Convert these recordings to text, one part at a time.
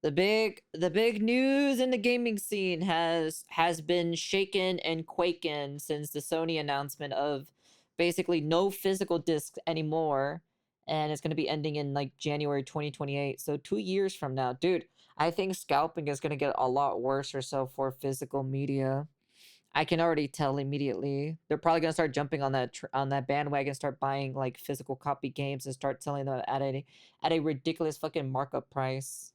The big news in the gaming scene has been shaken and quaken since the Sony announcement of basically no physical discs anymore, and it's going to be ending in like January 2028. So 2 years from now, dude, I think scalping is going to get a lot worse or so for physical media. I can already tell immediately. They're probably gonna start jumping on that bandwagon, start buying like physical copy games, and start selling them at a ridiculous fucking markup price.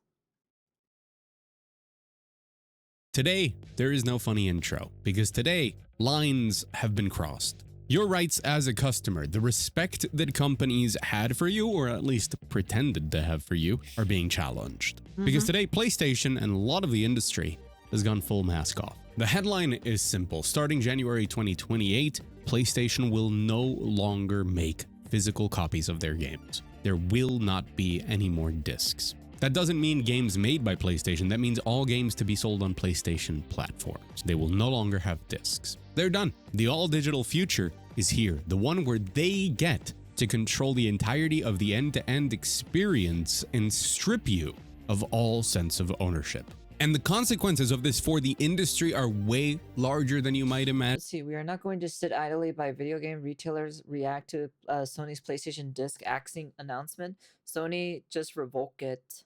Today, there is no funny intro, because today, lines have been crossed. Your rights as a customer, the respect that companies had for you, or at least pretended to have for you, are being challenged. Because today, PlayStation and a lot of the industry has gone full mask off. The headline is simple. Starting January 2028, PlayStation will no longer make physical copies of their games. There will not be any more discs. That doesn't mean games made by PlayStation. That means all games to be sold on PlayStation platforms. They will no longer have discs. They're done. The all-digital future is here. The one where they get to control the entirety of the end-to-end experience and strip you of all sense of ownership. And the consequences of this for the industry are way larger than you might imagine. Let's see. We are not going to sit idly by video game retailers react to Sony's PlayStation disc axing announcement. Sony just revoke it.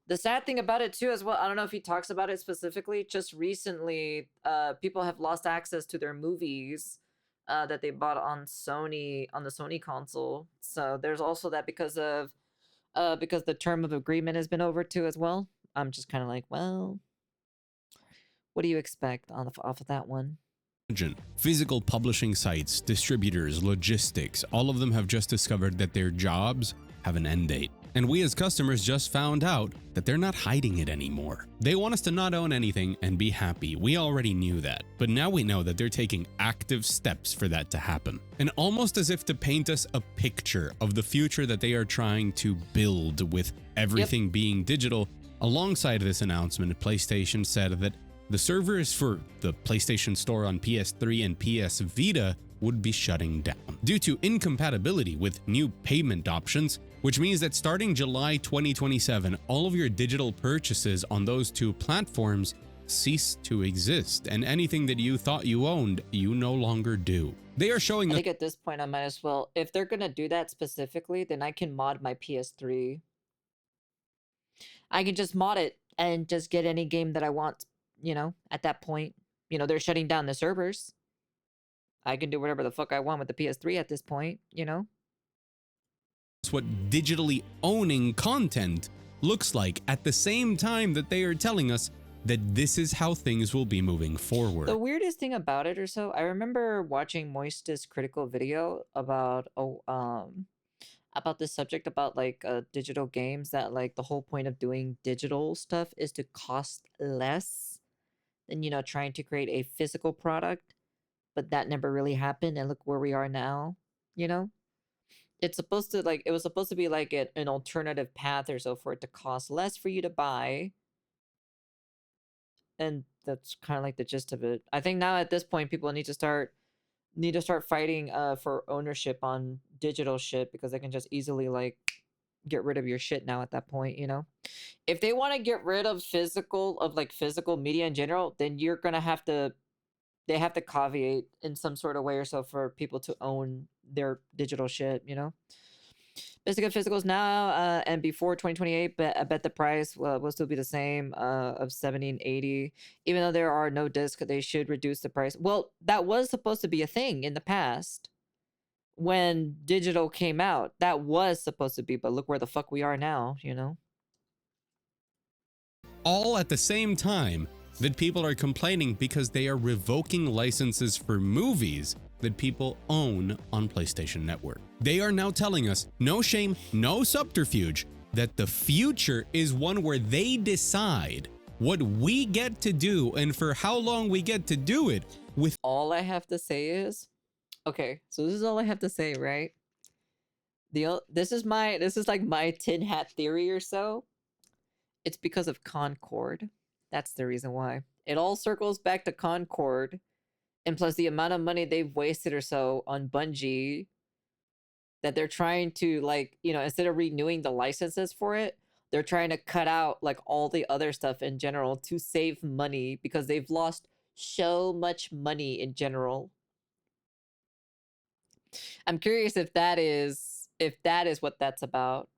The sad thing about it too as well, I don't know if he talks about it specifically, just recently people have lost access to their movies that they bought on the Sony console. So there's also that because the term of agreement has been over too as well. I'm just kind of like, well, what do you expect off of that one? Physical publishing sites, distributors, logistics, all of them have just discovered that their jobs have an end date. And we as customers just found out that they're not hiding it anymore. They want us to not own anything and be happy. We already knew that. But now we know that they're taking active steps for that to happen. And almost as if to paint us a picture of the future that they are trying to build with everything being digital, alongside this announcement, PlayStation said that the servers for the PlayStation Store on PS3 and PS Vita would be shutting down due to incompatibility with new payment options, which means that starting July 2027, all of your digital purchases on those two platforms cease to exist, and anything that you thought you owned, you no longer do. They are showing I think at this point I might as well, if they're gonna do that specifically, then I can mod my PS3. I can just mod it and just get any game that I want, at that point. They're shutting down the servers. I can do whatever the fuck I want with the PS3 at this point, It's what digitally owning content looks like at the same time that they are telling us that this is how things will be moving forward. The weirdest thing about it or so, I remember watching Moist's critical video about this subject about like digital games, that like the whole point of doing digital stuff is to cost less than trying to create a physical product, but that never really happened, and look where we are now. It was supposed to be like an alternative path or so for it to cost less for you to buy, and that's kind of like the gist of it. I think now at this point people need to start fighting for ownership on digital shit, because they can just easily like get rid of your shit now at that point. If they want to get rid of physical media in general, then they have to caveat in some sort of way or so for people to own their digital shit. Basically, physicals now and before 2028, but I bet the price will still be the same of 70 and 80. Even though there are no discs, they should reduce the price. Well, that was supposed to be a thing in the past when digital came out. That was supposed to be, but look where the fuck we are now, All at the same time that people are complaining because they are revoking licenses for movies that people own on PlayStation Network. They are now telling us, no shame, no subterfuge, that the future is one where they decide what we get to do and for how long we get to do it with. All I have to say is, okay, so this is all I have to say, right? This is like my tin hat theory or so. It's because of Concord. That's the reason why. It all circles back to Concord, and plus the amount of money they've wasted or so on Bungie, that they're trying to, like, instead of renewing the licenses for it, they're trying to cut out like all the other stuff in general to save money because they've lost so much money in general. I'm curious if that is what that's about.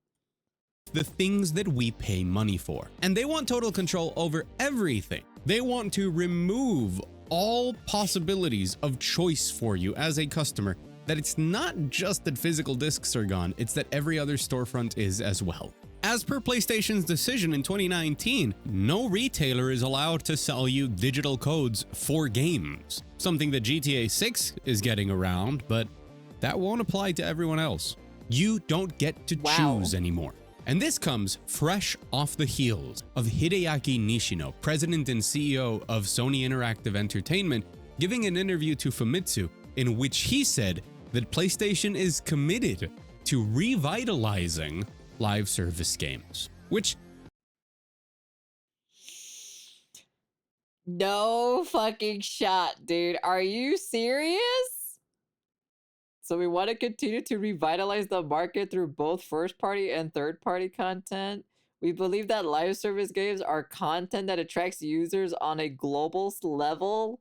The things that we pay money for. And they want total control over everything. They want to remove all possibilities of choice for you as a customer, that it's not just that physical discs are gone, it's that every other storefront is as well. As per PlayStation's decision in 2019, no retailer is allowed to sell you digital codes for games. Something that GTA 6 is getting around, but that won't apply to everyone else. You don't get to choose anymore. And this comes fresh off the heels of Hideaki Nishino, president and CEO of Sony Interactive Entertainment, giving an interview to Famitsu in which he said that PlayStation is committed to revitalizing live service games, which... No fucking shot, dude. Are you serious? So we want to continue to revitalize the market through both first-party and third-party content. We believe that live service games are content that attracts users on a global level.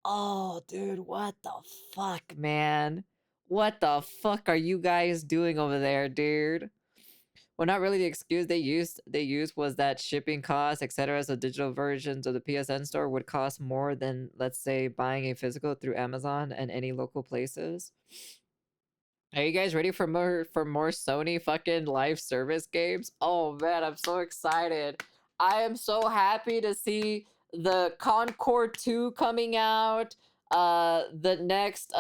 Oh, dude, what the fuck, man? What the fuck are you guys doing over there, dude? Well, not really the excuse they used was that shipping costs, etc. So digital versions of the PSN store would cost more than, let's say, buying a physical through Amazon and any local places. Are you guys ready for more Sony fucking live service games? Oh man, I'm so excited. I am so happy to see the Concord 2 coming out. The next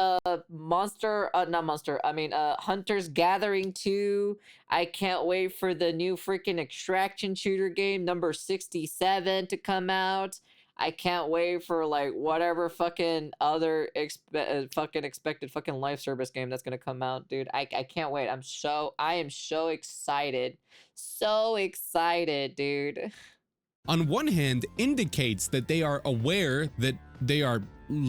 Hunter's Gathering 2. I can't wait for the new freaking extraction shooter game number 67 to come out. I can't wait for like whatever fucking other expected fucking live service game that's gonna come out, dude. I can't wait. I am so excited. So excited, dude. On one hand, indicates that they are aware that they are,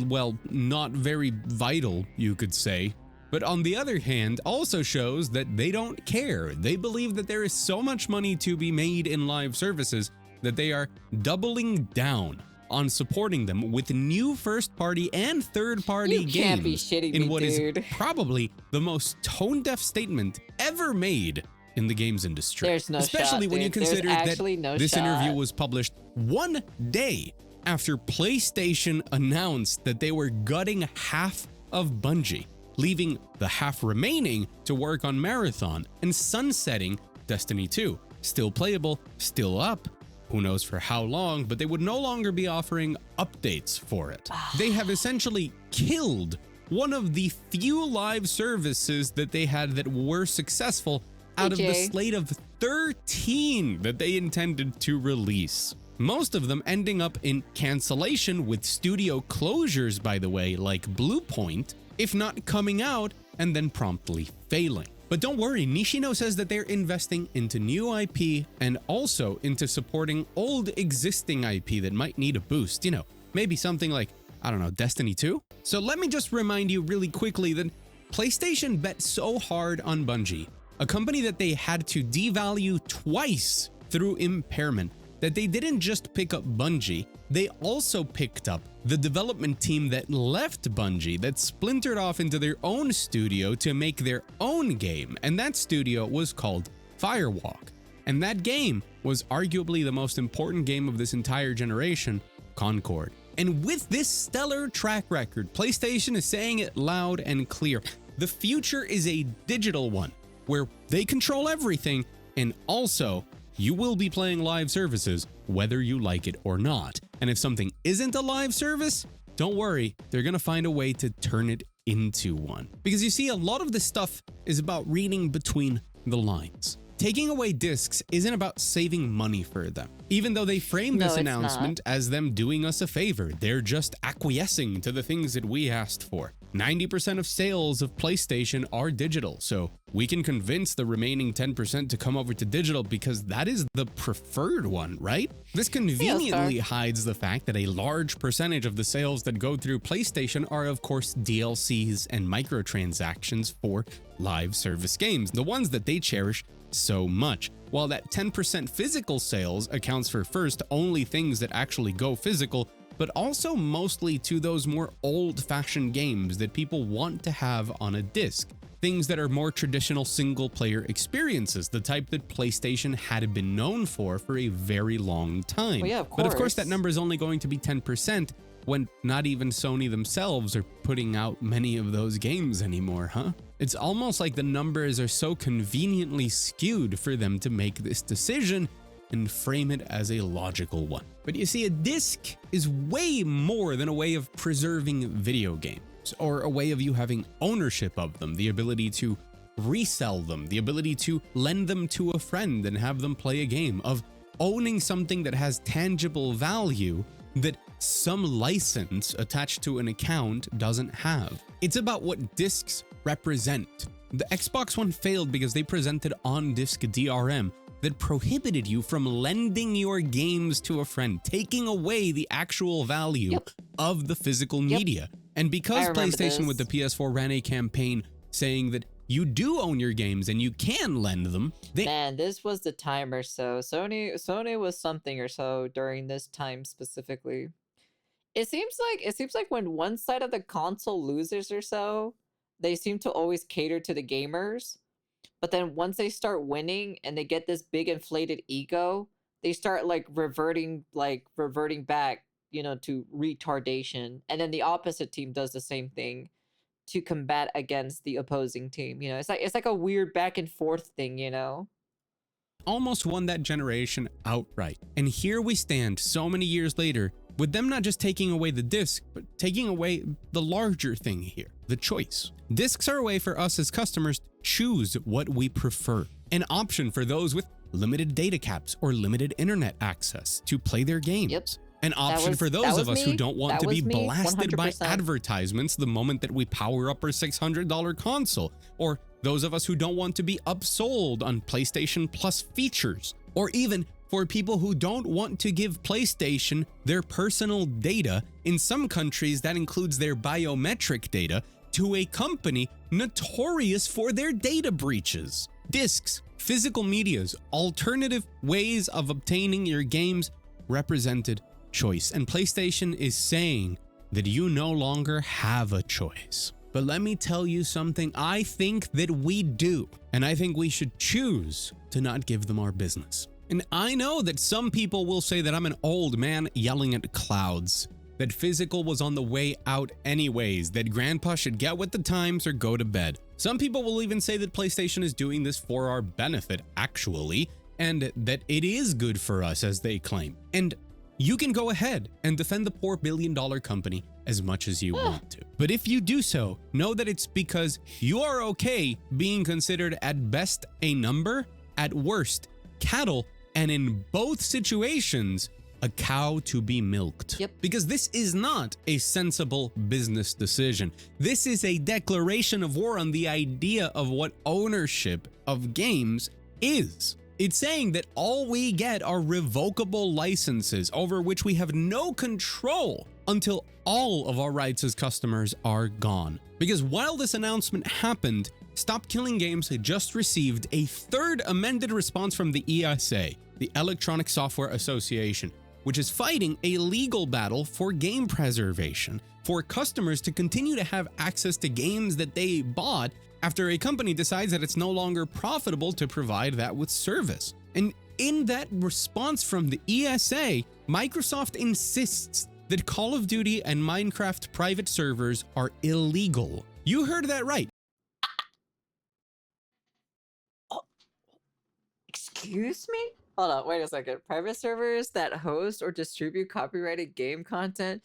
well, not very vital, you could say. But on the other hand, also shows that they don't care. They believe that there is so much money to be made in live services that they are doubling down on supporting them with new first-party and third-party games. You can't be shitting me, in what dude. is probably the most tone-deaf statement ever made in the games industry. There's no especially shot, when you dude. consider There's that this interview was published one day after PlayStation announced that they were gutting half of Bungie, leaving the half remaining to work on Marathon and sunsetting Destiny 2. Still playable, still up, who knows for how long, but they would no longer be offering updates for it. They have essentially killed one of the few live services that they had that were successful out of the slate of 13 that they intended to release. Most of them ending up in cancellation with studio closures, by the way, like Bluepoint, if not coming out and then promptly failing. But don't worry, Nishino says that they're investing into new IP and also into supporting old existing IP that might need a boost. You know, maybe something like, I don't know, Destiny 2? So let me just remind you really quickly that PlayStation bet so hard on Bungie, a company that they had to devalue twice through impairment, that they didn't just pick up Bungie, they also picked up the development team that left Bungie, that splintered off into their own studio to make their own game, and that studio was called Firewalk. And that game was arguably the most important game of this entire generation, Concord. And with this stellar track record, PlayStation is saying it loud and clear. The future is a digital one, where they control everything, and also you will be playing live services whether you like it or not. And if something isn't a live service, don't worry, they're gonna find a way to turn it into one. Because you see, a lot of this stuff is about reading between the lines. Taking away discs isn't about saving money for them. Even though they frame this announcement as them doing us a favor, they're just acquiescing to the things that we asked for. 90% of sales of PlayStation are digital, so we can convince the remaining 10% to come over to digital because that is the preferred one, right? This conveniently hides the fact that a large percentage of the sales that go through PlayStation are, of course, DLCs and microtransactions for live service games, the ones that they cherish so much. While that 10% physical sales accounts for first only things that actually go physical, but also mostly to those more old-fashioned games that people want to have on a disc. Things that are more traditional single-player experiences, the type that PlayStation had been known for a very long time. Well, yeah, of But of course, that course. number is only going to be 10% when not even Sony themselves are putting out many of those games anymore, huh? It's almost like the numbers are so conveniently skewed for them to make this decision and frame it as a logical one. But you see, a disc is way more than a way of preserving video games, or a way of you having ownership of them, the ability to resell them, the ability to lend them to a friend and have them play a game, of owning something that has tangible value that some license attached to an account doesn't have. It's about what discs represent. The Xbox One failed because they presented on-disc DRM that prohibited you from lending your games to a friend, taking away the actual value Yep. of the physical Yep. media. And because I remember PlayStation with the this. PS4 ran a campaign saying that you do own your games and you can lend them, they Man, this was the time or so. Sony was something or so during this time specifically. It seems like when one side of the console loses or so, they seem to always cater to the gamers. But then once they start winning and they get this big inflated ego, they start reverting back, to retardation. And then the opposite team does the same thing to combat against the opposing team. It's like a weird back and forth thing. almost won that generation outright. And here we stand so many years later with them not just taking away the disc, but taking away the larger thing here, the choice. Discs are a way for us as customers to choose what we prefer, an option for those with limited data caps or limited internet access to play their games. Yep. An option was- for that those was of us who me. don't want That to be was me, blasted by 100%. advertisements the moment that we power up our $600 console, or those of us who don't want to be upsold on PlayStation Plus features, or even for people who don't want to give PlayStation their personal data. In some countries, that includes their biometric data, to a company notorious for their data breaches. Discs, physical media's alternative ways of obtaining your games represented choice, and PlayStation is saying that you no longer have a choice. But let me tell you something, I think that we do, and I think we should choose to not give them our business. And I know that some people will say that I'm an old man yelling at clouds, that physical was on the way out anyways, that grandpa should get with the times or go to bed. Some people will even say that PlayStation is doing this for our benefit, actually, and that it is good for us, as they claim. And you can go ahead and defend the poor billion-dollar company as much as you want to. But if you do so, know that it's because you are okay being considered at best a number, at worst cattle, and in both situations, a cow to be milked. Yep. Because this is not a sensible business decision. This is a declaration of war on the idea of what ownership of games is. It's saying that all we get are revocable licenses over which we have no control until all of our rights as customers are gone. Because while this announcement happened, Stop Killing Games had just received a third amended response from the ESA, the Electronic Software Association, which is fighting a legal battle for game preservation, for customers to continue to have access to games that they bought after a company decides that it's no longer profitable to provide that with service. And in that response from the ESA, Microsoft insists that Call of Duty and Minecraft private servers are illegal. You heard that right. Excuse me? Hold on, wait a second. Private servers that host or distribute copyrighted game content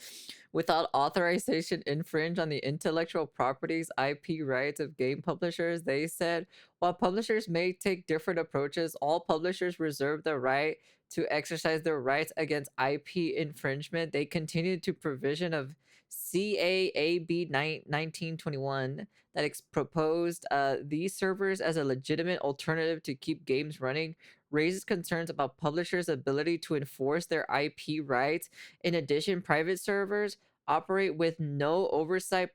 without authorization infringe on the intellectual properties IP rights of game publishers. They said, while publishers may take different approaches, all publishers reserve the right to exercise their rights against IP infringement. They continue to provision of CAAB 1921 that proposed these servers as a legitimate alternative to keep games running, raises concerns about publishers' ability to enforce their IP rights. In addition, private servers operate with no oversight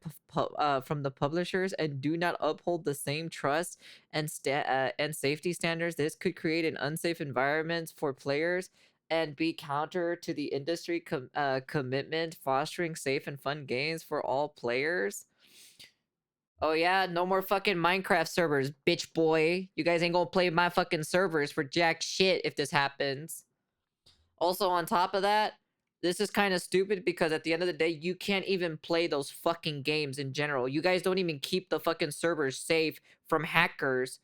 from the publishers, and do not uphold the same trust and safety standards. This could create an unsafe environment for players and be counter to the industry commitment, fostering safe and fun games for all players. Oh yeah, no more fucking Minecraft servers, bitch boy. You guys ain't gonna play my fucking servers for jack shit if this happens. Also, on top of that, this is kind of stupid because at the end of the day, you can't even play those fucking games in general. You guys don't even keep the fucking servers safe from hackers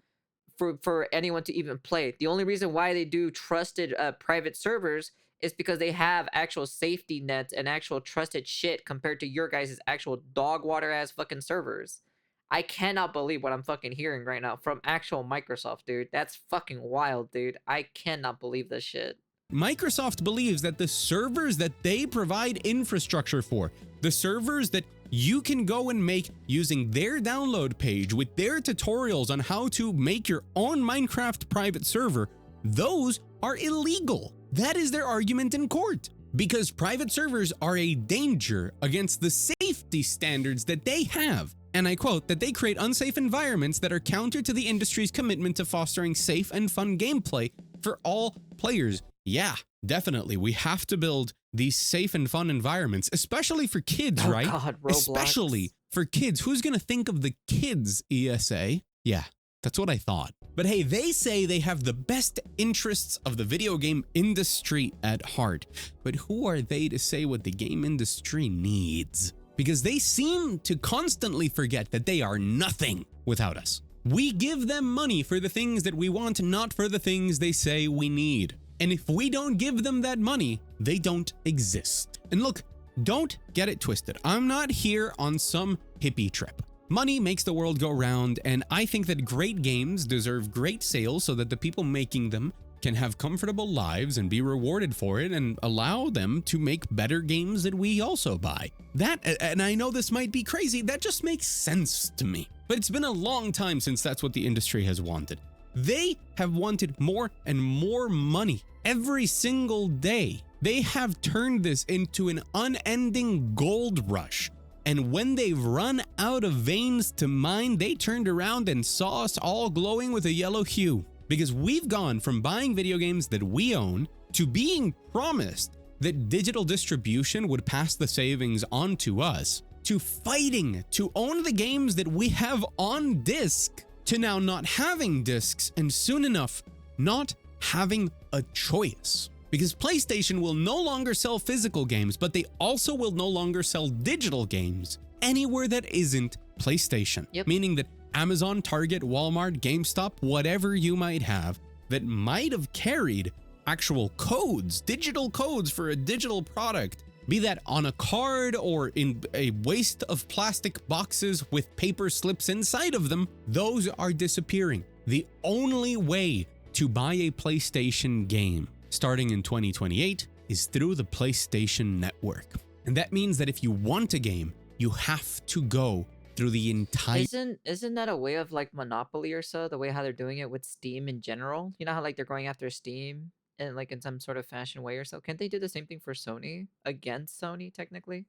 for anyone to even play. The only reason why they do trusted private servers is because they have actual safety nets and actual trusted shit compared to your guys' actual dog water ass fucking servers. I cannot believe what I'm fucking hearing right now from actual Microsoft, dude. That's fucking wild, dude. I cannot believe this shit. Microsoft believes that the servers that they provide infrastructure for, the servers that you can go and make using their download page with their tutorials on how to make your own Minecraft private server, those are illegal. That is their argument in court, because private servers are a danger against the safety standards that they have. And I quote, that they create unsafe environments that are counter to the industry's commitment to fostering safe and fun gameplay for all players. Yeah, definitely. We have to build these safe and fun environments, especially for kids, right? God, Roblox. Especially for kids. Who's going to think of the kids, ESA? Yeah, that's what I thought. But hey, they say they have the best interests of the video game industry at heart. But who are they to say what the game industry needs? Because they seem to constantly forget that they are nothing without us. We give them money for the things that we want, not for the things they say we need. And if we don't give them that money, they don't exist. And look, don't get it twisted. I'm not here on some hippie trip. Money makes the world go round, and I think that great games deserve great sales so that the people making them can have comfortable lives and be rewarded for it, and allow them to make better games that we also buy. That, and I know this might be crazy, that just makes sense to me. But it's been a long time since that's what the industry has wanted. They have wanted more and more money every single day. They have turned this into an unending gold rush. And when they've run out of veins to mine, they turned around and saw us all glowing with a yellow hue. Because we've gone from buying video games that we own to being promised that digital distribution would pass the savings on to us, to fighting to own the games that we have on disc, to now not having discs, and soon enough not having a choice. Because PlayStation will no longer sell physical games, but they also will no longer sell digital games anywhere that isn't PlayStation. Yep. Meaning that Amazon, Target, Walmart, GameStop, whatever you might have that might have carried actual codes, digital codes for a digital product, be that on a card or in a waste of plastic boxes with paper slips inside of them, those are disappearing. The only way to buy a PlayStation game starting in 2028 is through the PlayStation Network. And that means that if you want a game, you have to go through the entire... Isn't that a way of like Monopoly or so? The way how they're doing it with Steam in general? You know how like they're going after Steam and like in some sort of fashion way or so? Can't they do the same thing for Sony? Against Sony, technically?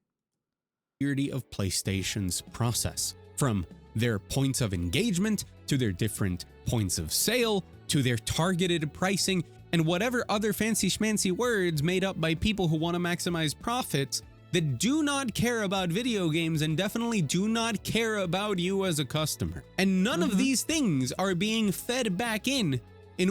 Of PlayStation's process, from their points of engagement to their different points of sale to their targeted pricing and whatever other fancy schmancy words made up by people who want to maximize profits that do not care about video games and definitely do not care about you as a customer. And none of these things are being fed back in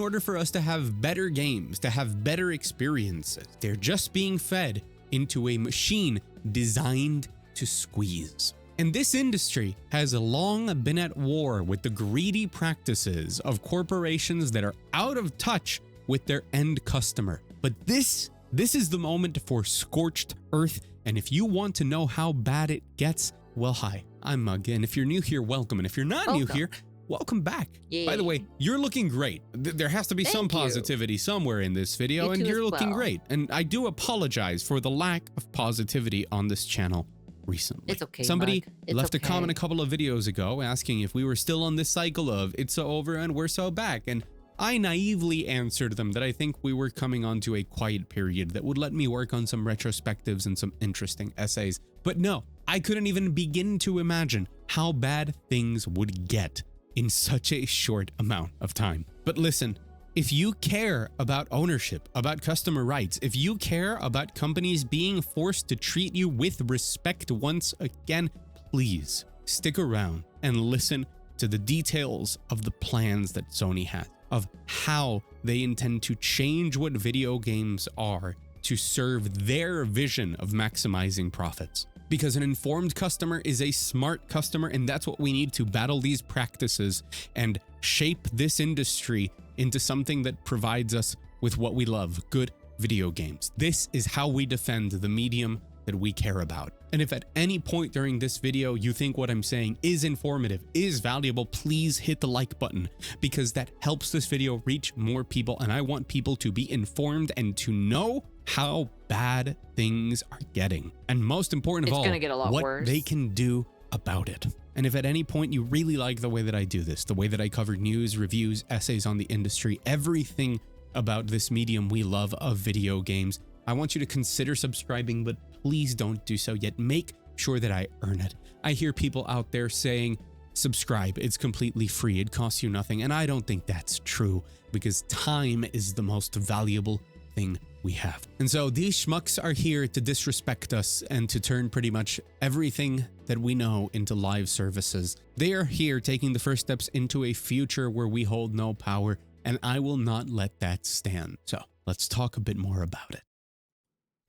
order for us to have better games, to have better experiences. They're just being fed into a machine designed to squeeze. And this industry has long been at war with the greedy practices of corporations that are out of touch with their end customer. But this is the moment for scorched earth. And if you want to know how bad it gets, well, hi, I'm Mug. And if you're new here, welcome. And if you're not new here, welcome back. Yay. By the way, you're looking great. There has to be some positivity somewhere in this video, and you're looking great. And I do apologize for the lack of positivity on this channel recently. It's okay, Somebody Mug. left a comment a couple of videos ago asking if we were still on this cycle of it's so over and we're so back. And I naively answered them that I think we were coming onto a quiet period that would let me work on some retrospectives and some interesting essays. But no, I couldn't even begin to imagine how bad things would get in such a short amount of time. But listen, if you care about ownership, about customer rights, if you care about companies being forced to treat you with respect once again, please stick around and listen to the details of the plans that Sony has, of how they intend to change what video games are to serve their vision of maximizing profits. Because an informed customer is a smart customer, and that's what we need to battle these practices and shape this industry into something that provides us with what we love, good video games. This is how we defend the medium that we care about. And if at any point during this video you think what I'm saying is informative, is valuable, please hit the like button, because that helps this video reach more people, and I want people to be informed and to know how bad things are getting. And most important of all, gonna get a lot what worse. they can do about it. And if at any point you really like the way that I do this, the way that I cover news, reviews, essays on the industry, everything about this medium we love of video games, I want you to consider subscribing, but please don't do so yet. Make sure that I earn it. I hear people out there saying, subscribe, it's completely free, it costs you nothing. And I don't think that's true, because time is the most valuable thing we have. And so these schmucks are here to disrespect us and to turn pretty much everything that we know into live services. They are here taking the first steps into a future where we hold no power, and I will not let that stand. So let's talk a bit more about it.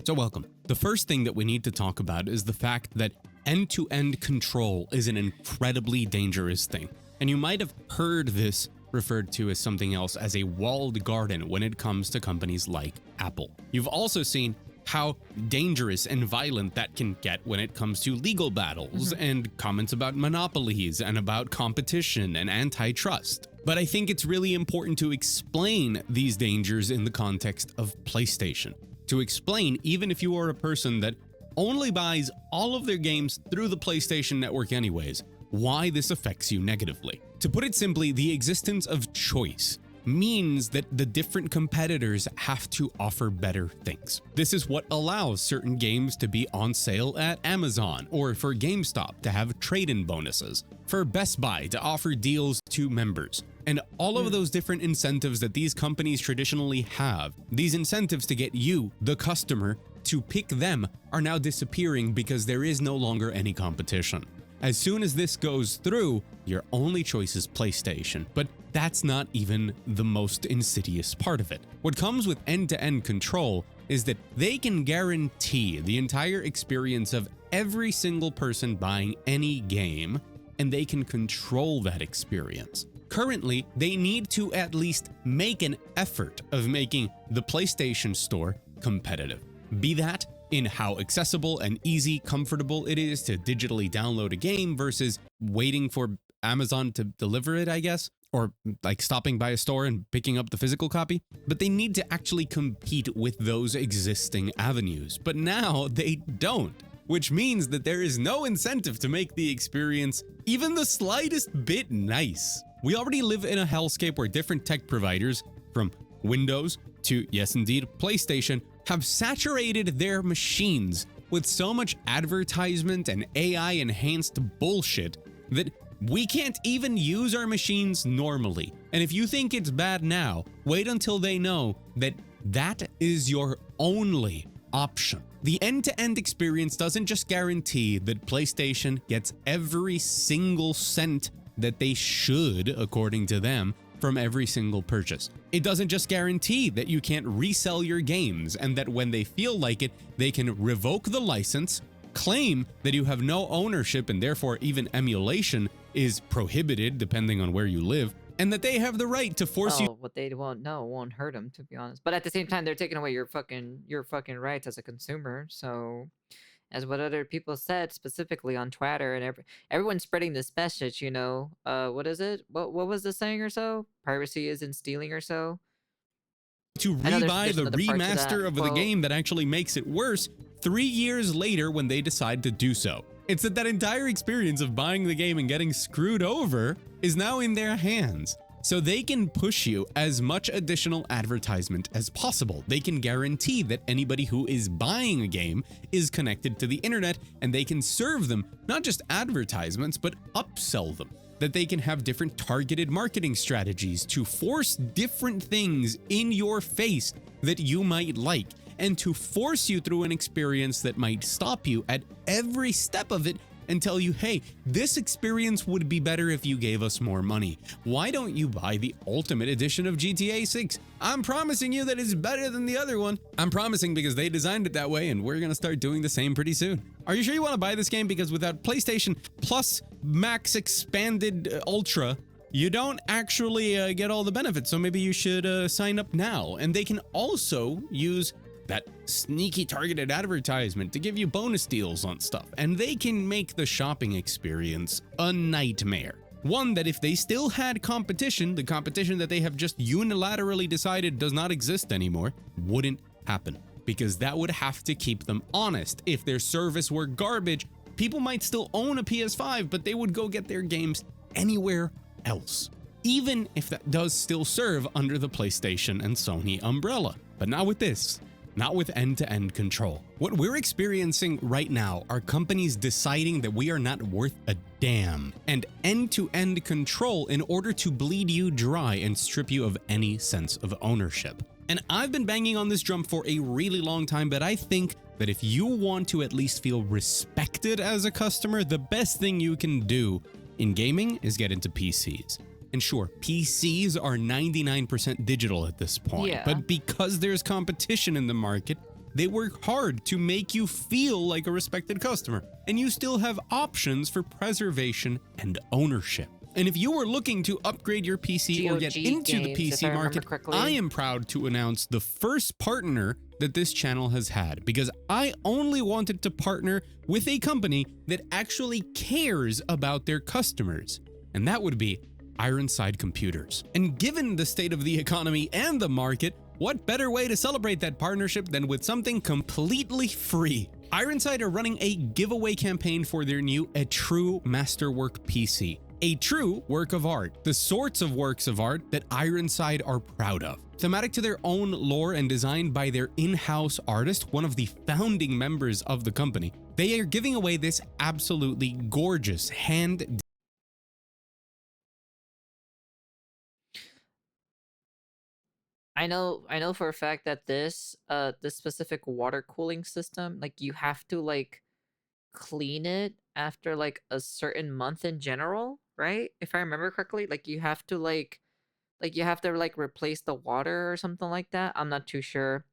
So welcome. The first thing that we need to talk about is the fact that end-to-end control is an incredibly dangerous thing. And you might have heard this referred to as something else, as a walled garden when it comes to companies like Apple. You've also seen how dangerous and violent that can get when it comes to legal battles and comments about monopolies and about competition and antitrust. But I think it's really important to explain these dangers in the context of PlayStation. To explain, even if you are a person that only buys all of their games through the PlayStation Network anyways, why this affects you negatively. To put it simply, the existence of choice means that the different competitors have to offer better things. This is what allows certain games to be on sale at Amazon, or for GameStop to have trade-in bonuses, for Best Buy to offer deals to members. And all of those different incentives that these companies traditionally have, these incentives to get you, the customer, to pick them, are now disappearing because there is no longer any competition. As soon as this goes through, your only choice is PlayStation, but that's not even the most insidious part of it. What comes with end-to-end control is that they can guarantee the entire experience of every single person buying any game, and they can control that experience. Currently, they need to at least make an effort of making the PlayStation Store competitive. Be that in how accessible and easy, comfortable it is to digitally download a game versus waiting for Amazon to deliver it, I guess, or like stopping by a store and picking up the physical copy. But they need to actually compete with those existing avenues. But now they don't, which means that there is no incentive to make the experience even the slightest bit nice. We already live in a hellscape where different tech providers, from Windows to, yes indeed, PlayStation, have saturated their machines with so much advertisement and AI-enhanced bullshit that we can't even use our machines normally. And if you think it's bad now, wait until they know that that is your only option. The end-to-end experience doesn't just guarantee that PlayStation gets every single cent that they should, according to them, from every single purchase. It doesn't just guarantee that you can't resell your games and that when they feel like it, they can revoke the license, claim that you have no ownership and therefore even emulation is prohibited depending on where you live, and that they have the right to force you. What they won't hurt them, to be honest. But at the same time, they're taking away your fucking rights as a consumer. So, as what other people said specifically on Twitter, and everyone's spreading this message, you know, what is it? What was the saying or so? Piracy isn't stealing or so? To rebuy the remaster of the game that actually makes it worse 3 years later when they decide to do so. It's that entire experience of buying the game and getting screwed over is now in their hands. so they can push you as much additional advertisement as possible. They can guarantee that anybody who is buying a game is connected to the internet, and they can serve them not just advertisements, but upsell them. That they can have different targeted marketing strategies to force different things in your face that you might like, and to force you through an experience that might stop you at every step of it and tell you, hey, this experience would be better if you gave us more money. Why don't you buy the Ultimate Edition of GTA 6? I'm promising you that it's better than the other one. I'm promising because they designed it that way, and we're gonna start doing the same pretty soon. Are you sure you want to buy this game? Because without PlayStation Plus Max Expanded Ultra, you don't actually get all the benefits, so maybe you should sign up now. And they can also use that sneaky targeted advertisement to give you bonus deals on stuff, and they can make the shopping experience a nightmare. One that if they still had competition, the competition that they have just unilaterally decided does not exist anymore, wouldn't happen, because that would have to keep them honest. If their service were garbage, people might still own a PS5, but they would go get their games anywhere else, even if that does still serve under the PlayStation and Sony umbrella. But not with this. Not with end-to-end control. What we're experiencing right now are companies deciding that we are not worth a damn, and end-to-end control in order to bleed you dry and strip you of any sense of ownership. And I've been banging on this drum for a really long time, but I think that if you want to at least feel respected as a customer, the best thing you can do in gaming is get into PCs. And sure, PCs are 99% digital at this point, Yeah. but because there's competition in the market, they work hard to make you feel like a respected customer, and you still have options for preservation and ownership. And if you were looking to upgrade your PC or get GOG into the games, if I PC remember market, correctly. I am proud to announce the first partner that this channel has had, because I only wanted to partner with a company that actually cares about their customers, and that would be Ironside Computers. And given the state of the economy and the market, what better way to celebrate that partnership than with something completely free? Ironside are running a giveaway campaign for their new A True Masterwork PC. A true work of art, the sorts of works of art that Ironside are proud of. Thematic to their own lore and designed by their in-house artist, one of the founding members of the company, they are giving away this absolutely gorgeous hand I know for a fact that this specific water cooling system, like you have to like clean it after like a certain month in general, right? If I remember correctly, like you have to like you have to like replace the water or something like that. I'm not too sure.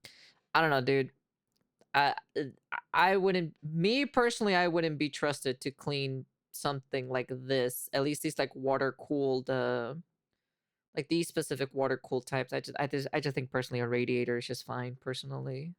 I don't know, dude. Uh, I wouldn't, me personally, I wouldn't be trusted to clean something like this. At least these like water cooled like these specific water cooled types. I just think personally a radiator is just fine personally.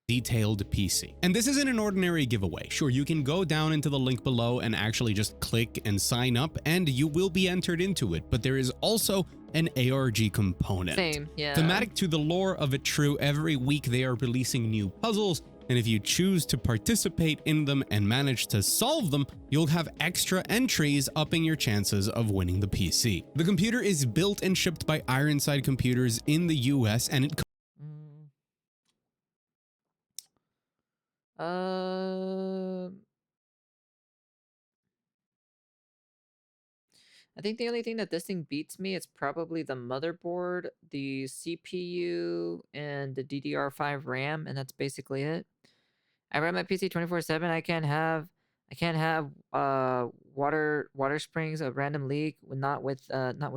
detailed PC. And this isn't an ordinary giveaway. Sure, you can go down into the link below and actually just click and sign up, and you will be entered into it. But there is also an ARG component. Same, yeah. Thematic to the lore of it true, every week they are releasing new puzzles, and if you choose to participate in them and manage to solve them, you'll have extra entries upping your chances of winning the PC. The computer is built and shipped by Ironside Computers in the US, and it I think the only thing that this thing beats me is probably the motherboard, the CPU, and the DDR5 RAM, and that's basically it. I run my PC 24/7. I can't have water springs, a random leak, not with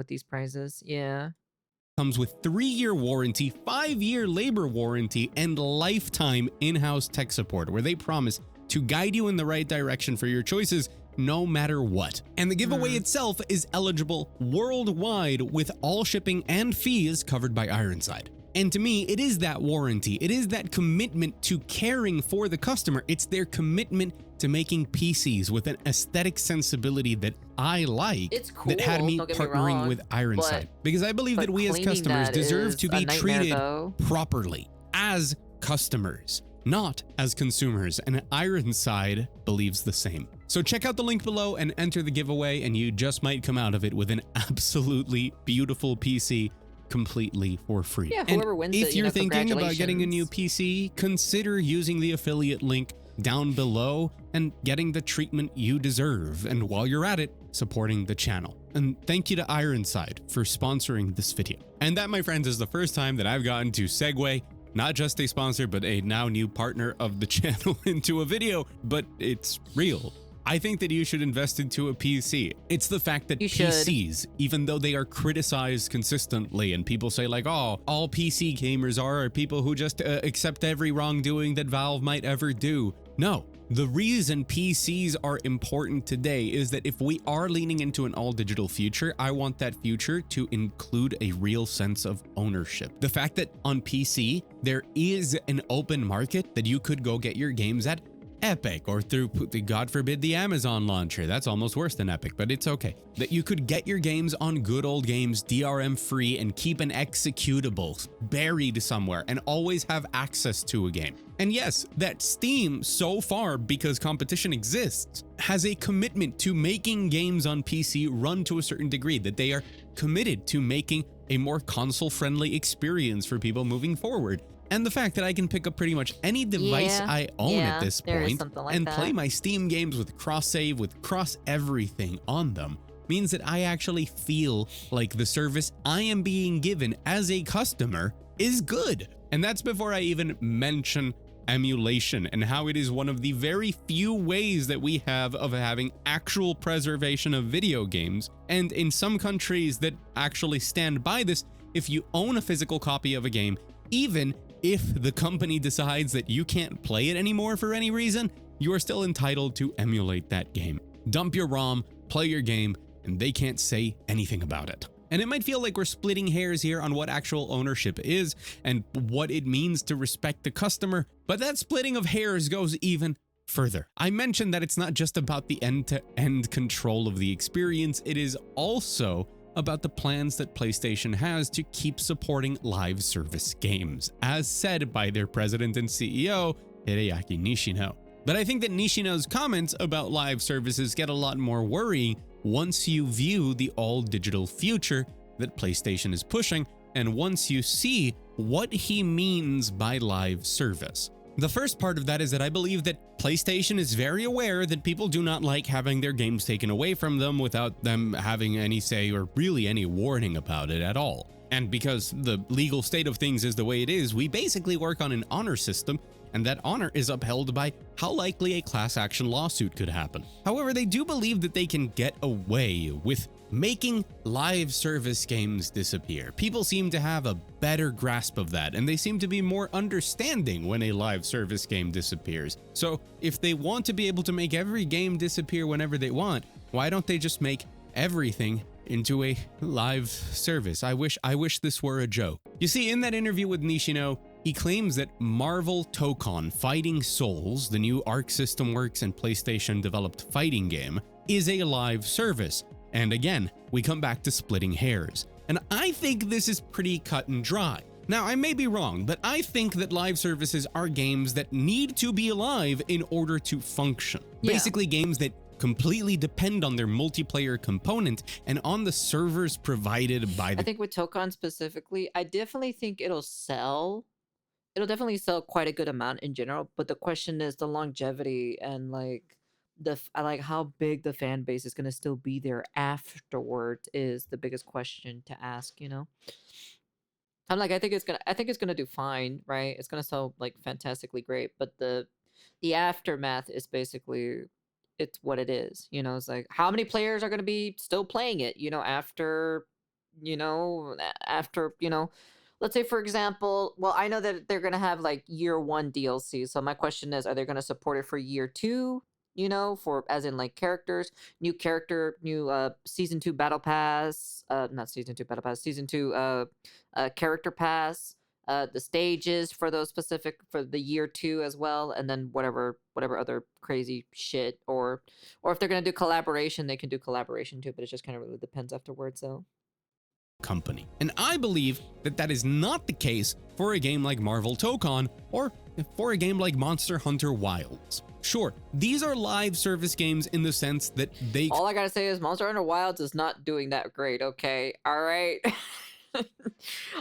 these prices. Yeah. comes with 3-year warranty, 5-year labor warranty, and lifetime in-house tech support, where they promise to guide you in the right direction for your choices no matter what. And the giveaway itself is eligible worldwide with all shipping and fees covered by Ironside. And to me, it is that warranty. It is that commitment to caring for the customer. It's their commitment to making PCs with an aesthetic sensibility that I like. It's cool, that had me don't get me partnering wrong, with Ironside. Because I believe but that we as cleaning customers that deserve is to a be nightmare, treated though. properly as customers, not as consumers. And Ironside believes the same. So check out the link below and enter the giveaway, and you just might come out of it with an absolutely beautiful PC completely for free. Yeah, And whoever wins if it, you're thinking about getting a new congratulations. PC, consider using the affiliate link down below and getting the treatment you deserve. And while you're at it, supporting the channel. And thank you to Ironside for sponsoring this video. And that, my friends, is the first time that I've gotten to segue not just a sponsor, but a now new partner of the channel into a video, but it's real. I think that you should invest into a PC. It's the fact that PCs, even though they are criticized consistently and people say like, oh, all PC gamers are people who just accept every wrongdoing that Valve might ever do. No, the reason PCs are important today is that if we are leaning into an all digital future, I want that future to include a real sense of ownership. The fact that on PC, there is an open market that you could go get your games at Epic or through, God forbid, the Amazon launcher. That's almost worse than Epic, but it's okay. That you could get your games on good old games DRM free and keep an executable buried somewhere and always have access to a game. And yes, that Steam so far, because competition exists, has a commitment to making games on PC run to a certain degree, that they are committed to making a more console-friendly experience for people moving forward. And the fact that I can pick up pretty much any device I own at this point and play my Steam games with cross-save, with cross-everything on them, means that I actually feel like the service I am being given as a customer is good. And that's before I even mention emulation and how it is one of the very few ways that we have of having actual preservation of video games. And in some countries that actually stand by this, if you own a physical copy of a game, even if the company decides that you can't play it anymore for any reason, you are still entitled to emulate that game. Dump your ROM, play your game, and they can't say anything about it. And it might feel like we're splitting hairs here on what actual ownership is and what it means to respect the customer, but that splitting of hairs goes even further. I mentioned that it's not just about the end-to-end control of the experience, it is also about the plans that PlayStation has to keep supporting live service games, as said by their president and CEO, Hideaki Nishino. But I think that Nishino's comments about live services get a lot more worrying once you view the all-digital future that PlayStation is pushing, and once you see what he means by live service. The first part of that is that I believe that PlayStation is very aware that people do not like having their games taken away from them without them having any say or really any warning about it at all. And because the legal state of things is the way it is, we basically work on an honor system, and that honor is upheld by how likely a class action lawsuit could happen. However, they do believe that they can get away with making live service games disappear. People seem to have a better grasp of that, and they seem to be more understanding when a live service game disappears. So if they want to be able to make every game disappear whenever they want, why don't they just make everything into a live service? I wish this were a joke. You see, in that interview with Nishino, he claims that Marvel Tokon Fighting Souls, the new Arc System Works and PlayStation developed fighting game, is a live service. And again, we come back to splitting hairs. And I think this is pretty cut and dry. Now, I may be wrong, but I think that live services are games that need to be alive in order to function. Basically, games that completely depend on their multiplayer component and on the servers provided by the— I think with Tokon specifically, I definitely think it'll sell. It'll definitely sell quite a good amount in general, but the question is the longevity and like like how big the fan base is going to still be there afterward is the biggest question to ask, you know. I'm like, I think it's gonna do fine, right? It's gonna sell like fantastically great, but the aftermath is basically it's what it is, you know. It's like how many players are gonna be still playing it, you know, after let's say for example, well, I know that they're gonna have like year 1 DLC, so my question is, are they gonna support it for year 2? You know, for as in like characters, new season 2 battle pass, not season 2 battle pass, season 2 character pass, the stages for those specific for the year 2 as well, and then whatever other crazy shit, or if they're gonna do collaboration, they can do collaboration too, but it just kind of really depends afterwards. So company. And I believe that that is not the case for a game like Marvel Tokon or for a game like Monster Hunter Wilds. Sure, these are live service games in the sense that they All I gotta say is Monster Hunter Wilds is not doing that great, okay? Alright?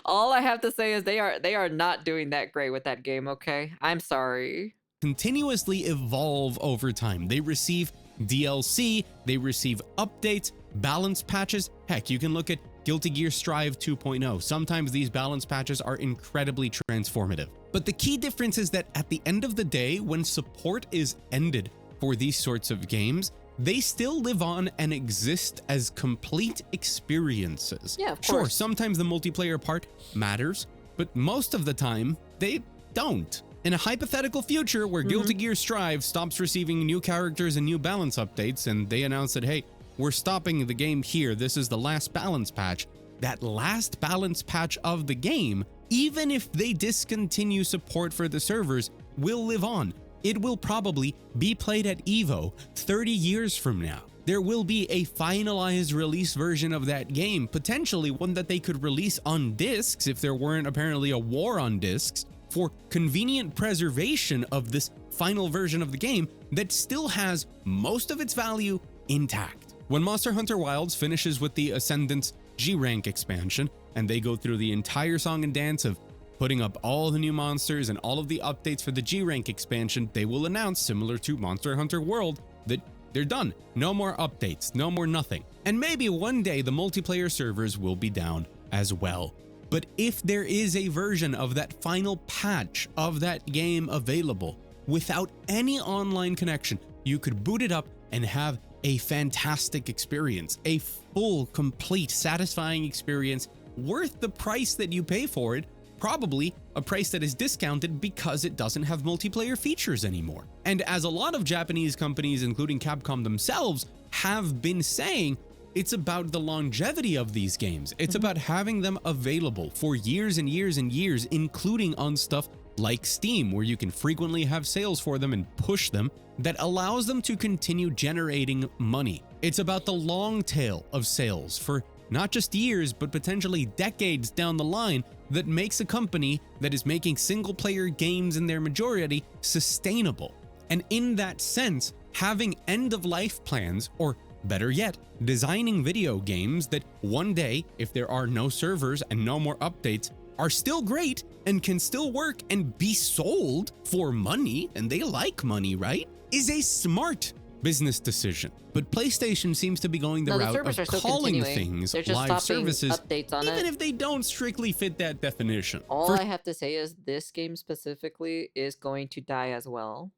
All I have to say is they are not doing that great with that game, okay? I'm sorry. continuously evolve over time. They receive DLC, they receive updates, balance patches. Heck, you can look at Guilty Gear Strive 2.0. Sometimes these balance patches are incredibly transformative. But the key difference is that at the end of the day, when support is ended for these sorts of games, they still live on and exist as complete experiences. Yeah, of course. Sure, sometimes the multiplayer part matters, but most of the time, they don't. In a hypothetical future where Guilty Gear Strive stops receiving new characters and new balance updates, and they announce that, hey, we're stopping the game here, this is the last balance patch, that last balance patch of the game, even if they discontinue support for the servers, will live on. It will probably be played at EVO 30 years from now. There will be a finalized release version of that game, potentially one that they could release on discs if there weren't apparently a war on discs, for convenient preservation of this final version of the game that still has most of its value intact. When Monster Hunter Wilds finishes with the Ascendant's G-Rank expansion, and they go through the entire song and dance of putting up all the new monsters and all of the updates for the G-Rank expansion, they will announce, similar to Monster Hunter World, that they're done. No more updates, no more nothing. And maybe one day the multiplayer servers will be down as well. But if there is a version of that final patch of that game available without any online connection, you could boot it up and have a fantastic experience, a full, complete, satisfying experience worth the price that you pay for it, probably a price that is discounted because it doesn't have multiplayer features anymore. And as a lot of Japanese companies, including Capcom themselves, have been saying, it's about the longevity of these games. It's about having them available for years and years and years, including on stuff like Steam, where you can frequently have sales for them and push them that allows them to continue generating money. It's about the long tail of sales for not just years, but potentially decades down the line that makes a company that is making single-player games in their majority sustainable. And in that sense, having end-of-life plans, or better yet, designing video games that one day, if there are no servers and no more updates, are still great and can still work and be sold for money, and they like money, right? Is a smart business decision. But PlayStation seems to be going the route of calling things live services, even if they don't strictly fit that definition. All I have to say is this game specifically is going to die as well.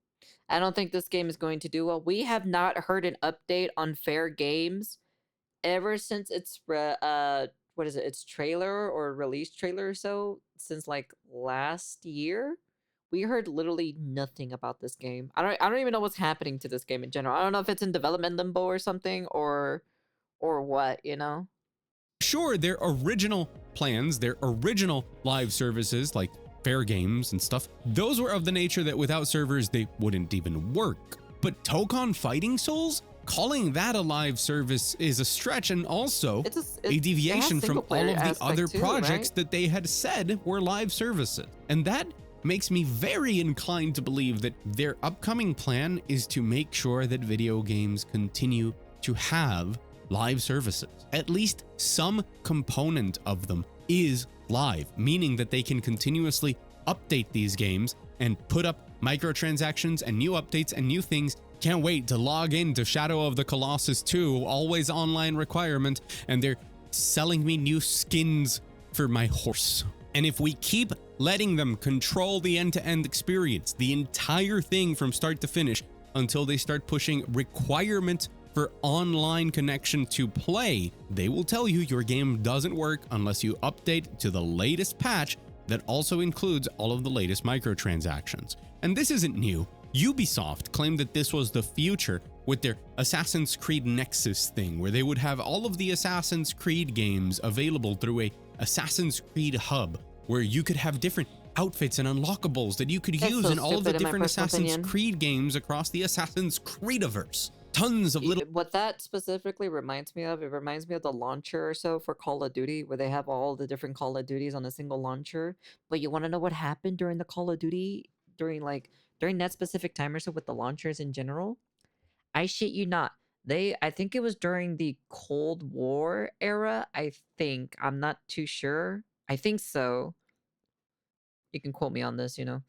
I don't think this game is going to do well. We have not heard an update on Fair Games ever since its what is it? Its trailer or release trailer or so, since like last year. We heard literally nothing about this game. I don't even know what's happening to this game in general. I don't know if it's in development limbo or something, or what, you know? Sure, their original plans, their original live services like Fair Games and stuff, those were of the nature that without servers they wouldn't even work. But Tokon Fighting Souls? Calling that a live service is a stretch, and also a deviation from all of the other projects that they had said were live services. And that makes me very inclined to believe that their upcoming plan is to make sure that video games continue to have live services. At least some component of them is live, meaning that they can continuously update these games and put up microtransactions and new updates and new things. Can't wait to log into Shadow of the Colossus 2, always online requirement, and they're selling me new skins for my horse. And if we keep letting them control the end-to-end experience, the entire thing from start to finish, until they start pushing requirements for online connection to play, they will tell you your game doesn't work unless you update to the latest patch that also includes all of the latest microtransactions. And this isn't new. Ubisoft claimed that this was the future with their Assassin's Creed Nexus thing, where they would have all of the Assassin's Creed games available through a Assassin's Creed hub, where you could have different outfits and unlockables that you could use in all of the different Assassin's Creed games across the Assassin's Creediverse. Tons of little... What that specifically reminds me of, it reminds me of the launcher or so for Call of Duty, where they have all the different Call of Duties on a single launcher. But you want to know what happened during the Call of Duty, during like during that specific time or so with the launchers in general, I shit you not. I think it was during the Cold War era. I think. I'm not too sure. I think so. You can quote me on this, you know.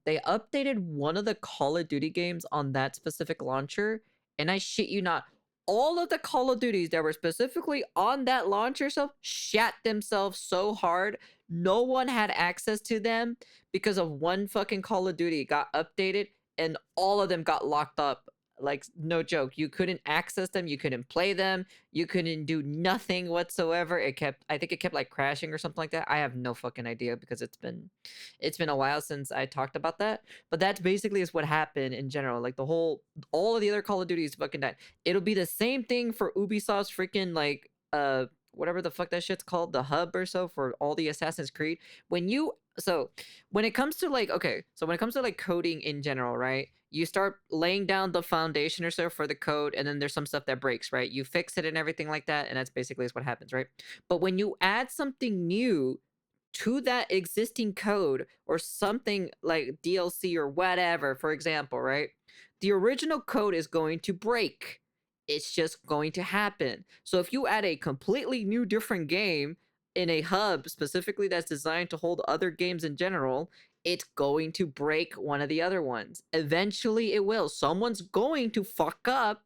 They updated one of the Call of Duty games on that specific launcher, and I shit you not, all of the Call of Duties that were specifically on that launcher so shat themselves so hard. No one had access to them because of one fucking Call of Duty got updated, and all of them got locked up. Like, no joke. You couldn't access them, you couldn't play them, you couldn't do nothing whatsoever. I think it kept like crashing or something like that. I have no fucking idea because it's been a while since I talked about that. But that's basically is what happened in general. Like all of the other Call of Duties fucking died. It'll be the same thing for Ubisoft's freaking like whatever the fuck that shit's called, the hub or so for all the Assassin's Creed. When you so when it comes to like okay, so when it comes to like coding in general, right? You start laying down the foundation or so for the code, and then there's some stuff that breaks, right? You fix it and everything like that, and that's basically is what happens, right? But when you add something new to that existing code or something like DLC or whatever, for example, right? The original code is going to break. It's just going to happen. So if you add a completely new different game in a hub specifically that's designed to hold other games in general, it's going to break one of the other ones. Eventually it will. Someone's going to fuck up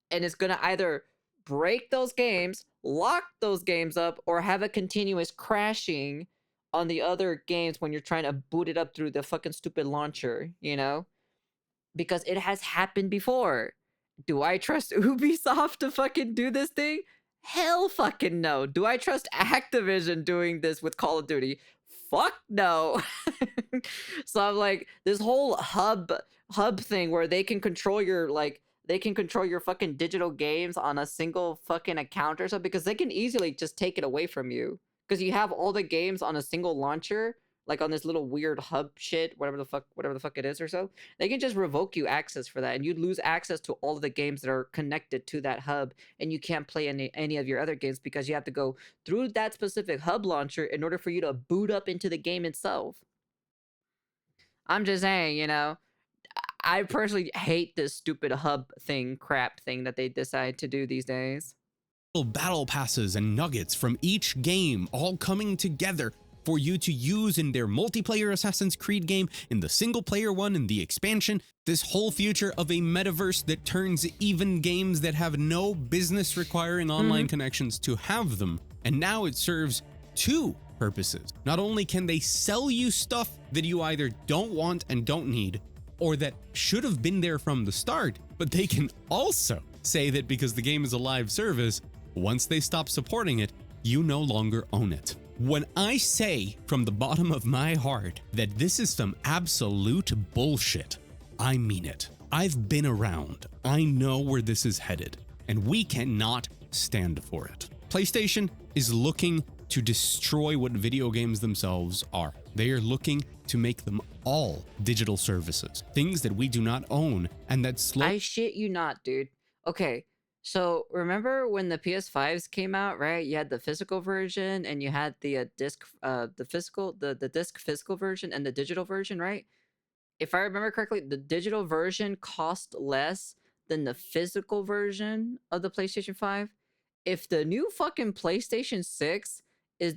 and it's going to either break those games, lock those games up, or have a continuous crashing on the other games when you're trying to boot it up through the fucking stupid launcher, you know? Because it has happened before. Do I trust Ubisoft to fucking do this thing? Hell fucking no. Do I trust Activision doing this with Call of Duty? Fuck no. So I'm like, this whole hub thing where they can control your like they can control your fucking digital games on a single fucking account or so, because they can easily just take it away from you because you have all the games on a single launcher, like on this little weird hub shit, whatever the fuck it is or so. They can just revoke you access for that, and you'd lose access to all of the games that are connected to that hub, and you can't play any of your other games because you have to go through that specific hub launcher in order for you to boot up into the game itself. I'm just saying, you know, I personally hate this stupid hub thing, crap thing that they decide to do these days. Battle passes and nuggets from each game all coming together for you to use in their multiplayer Assassin's Creed game, in the single player one, in the expansion, this whole future of a metaverse that turns even games that have no business requiring online connections to have them. And now it serves two purposes. Not only can they sell you stuff that you either don't want and don't need, or that should have been there from the start, but they can also say that because the game is a live service, once they stop supporting it, you no longer own it. When I say from the bottom of my heart that this is some absolute bullshit, I mean it. I've been around. I know where this is headed, and we cannot stand for it. PlayStation is looking to destroy what video games themselves are. They are looking to make them all digital services, things that we do not own, and that I shit you not, dude. Okay, so remember when the PS5s came out, right? You had the physical version and you had the the disc physical version and the digital version, right? If I remember correctly, the digital version cost less than the physical version of the PlayStation 5. If the new fucking PlayStation 6 is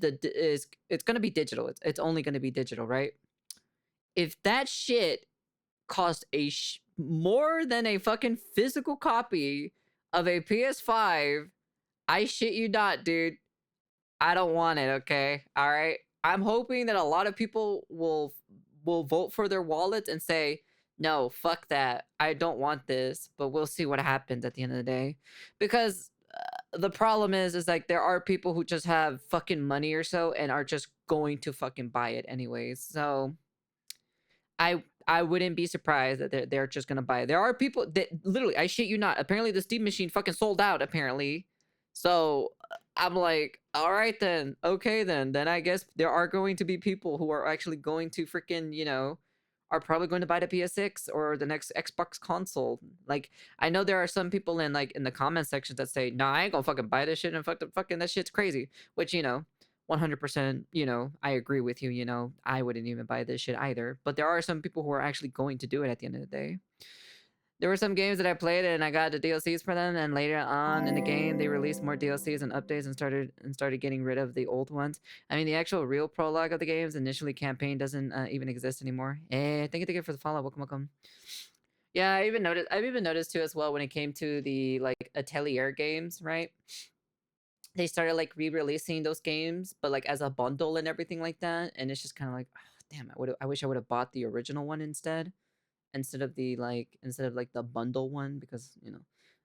it's gonna be digital. It's only gonna be digital, right? If that shit cost more than a fucking physical copy of a PS5, I shit you not, dude. I don't want it, okay? All right. I'm hoping that a lot of people will vote for their wallets and say, "No, fuck that. I don't want this." But we'll see what happens at the end of the day. Because the problem is like there are people who just have fucking money or so and are just going to fucking buy it anyways. So I wouldn't be surprised that they're just gonna buy it. There are people that literally, I shit you not. Apparently, the Steam machine fucking sold out. Apparently, so I'm like, all right then, okay then. Then I guess there are going to be people who are actually going to freaking, you know, are probably going to buy the PS6 or the next Xbox console. Like, I know there are some people in like in the comment sections that say, "Nah, I ain't gonna fucking buy this shit and fucking that shit's crazy." Which, you know, 100%, you know, I agree with you, you know, I wouldn't even buy this shit either. But there are some people who are actually going to do it at the end of the day. There were some games that I played and I got the DLCs for them, and later on in the game they released more DLCs and updates and started getting rid of the old ones. I mean, the actual real prologue of the games, initially campaign, doesn't even exist anymore. Thank you for the follow. Welcome, welcome. Yeah, I've even noticed too as well when it came to the like Atelier games, right? They started like re-releasing those games, but like as a bundle and everything like that, and it's just kind of like, oh, damn, I wish I would have bought the original one instead of like the bundle one, because you know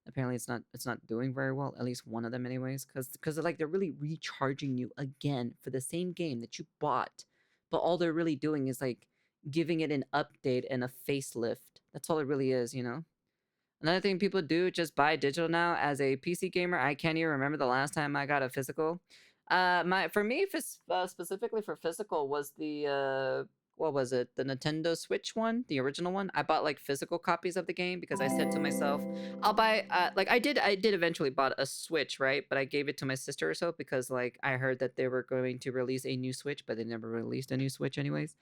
apparently it's not doing very well, at least one of them anyways, because like they're really recharging you again for the same game that you bought, but all they're really doing is like giving it an update and a facelift. That's all it really is, you know. Another thing people do, just buy digital now. As a PC gamer, I can't even remember the last time I got a physical. For me, specifically for physical, was the what was it? The Nintendo Switch one, the original one. I bought like physical copies of the game because I said to myself, I'll buy like I did eventually bought a Switch, right? But I gave it to my sister or so because like I heard that they were going to release a new Switch, but they never released a new Switch anyways.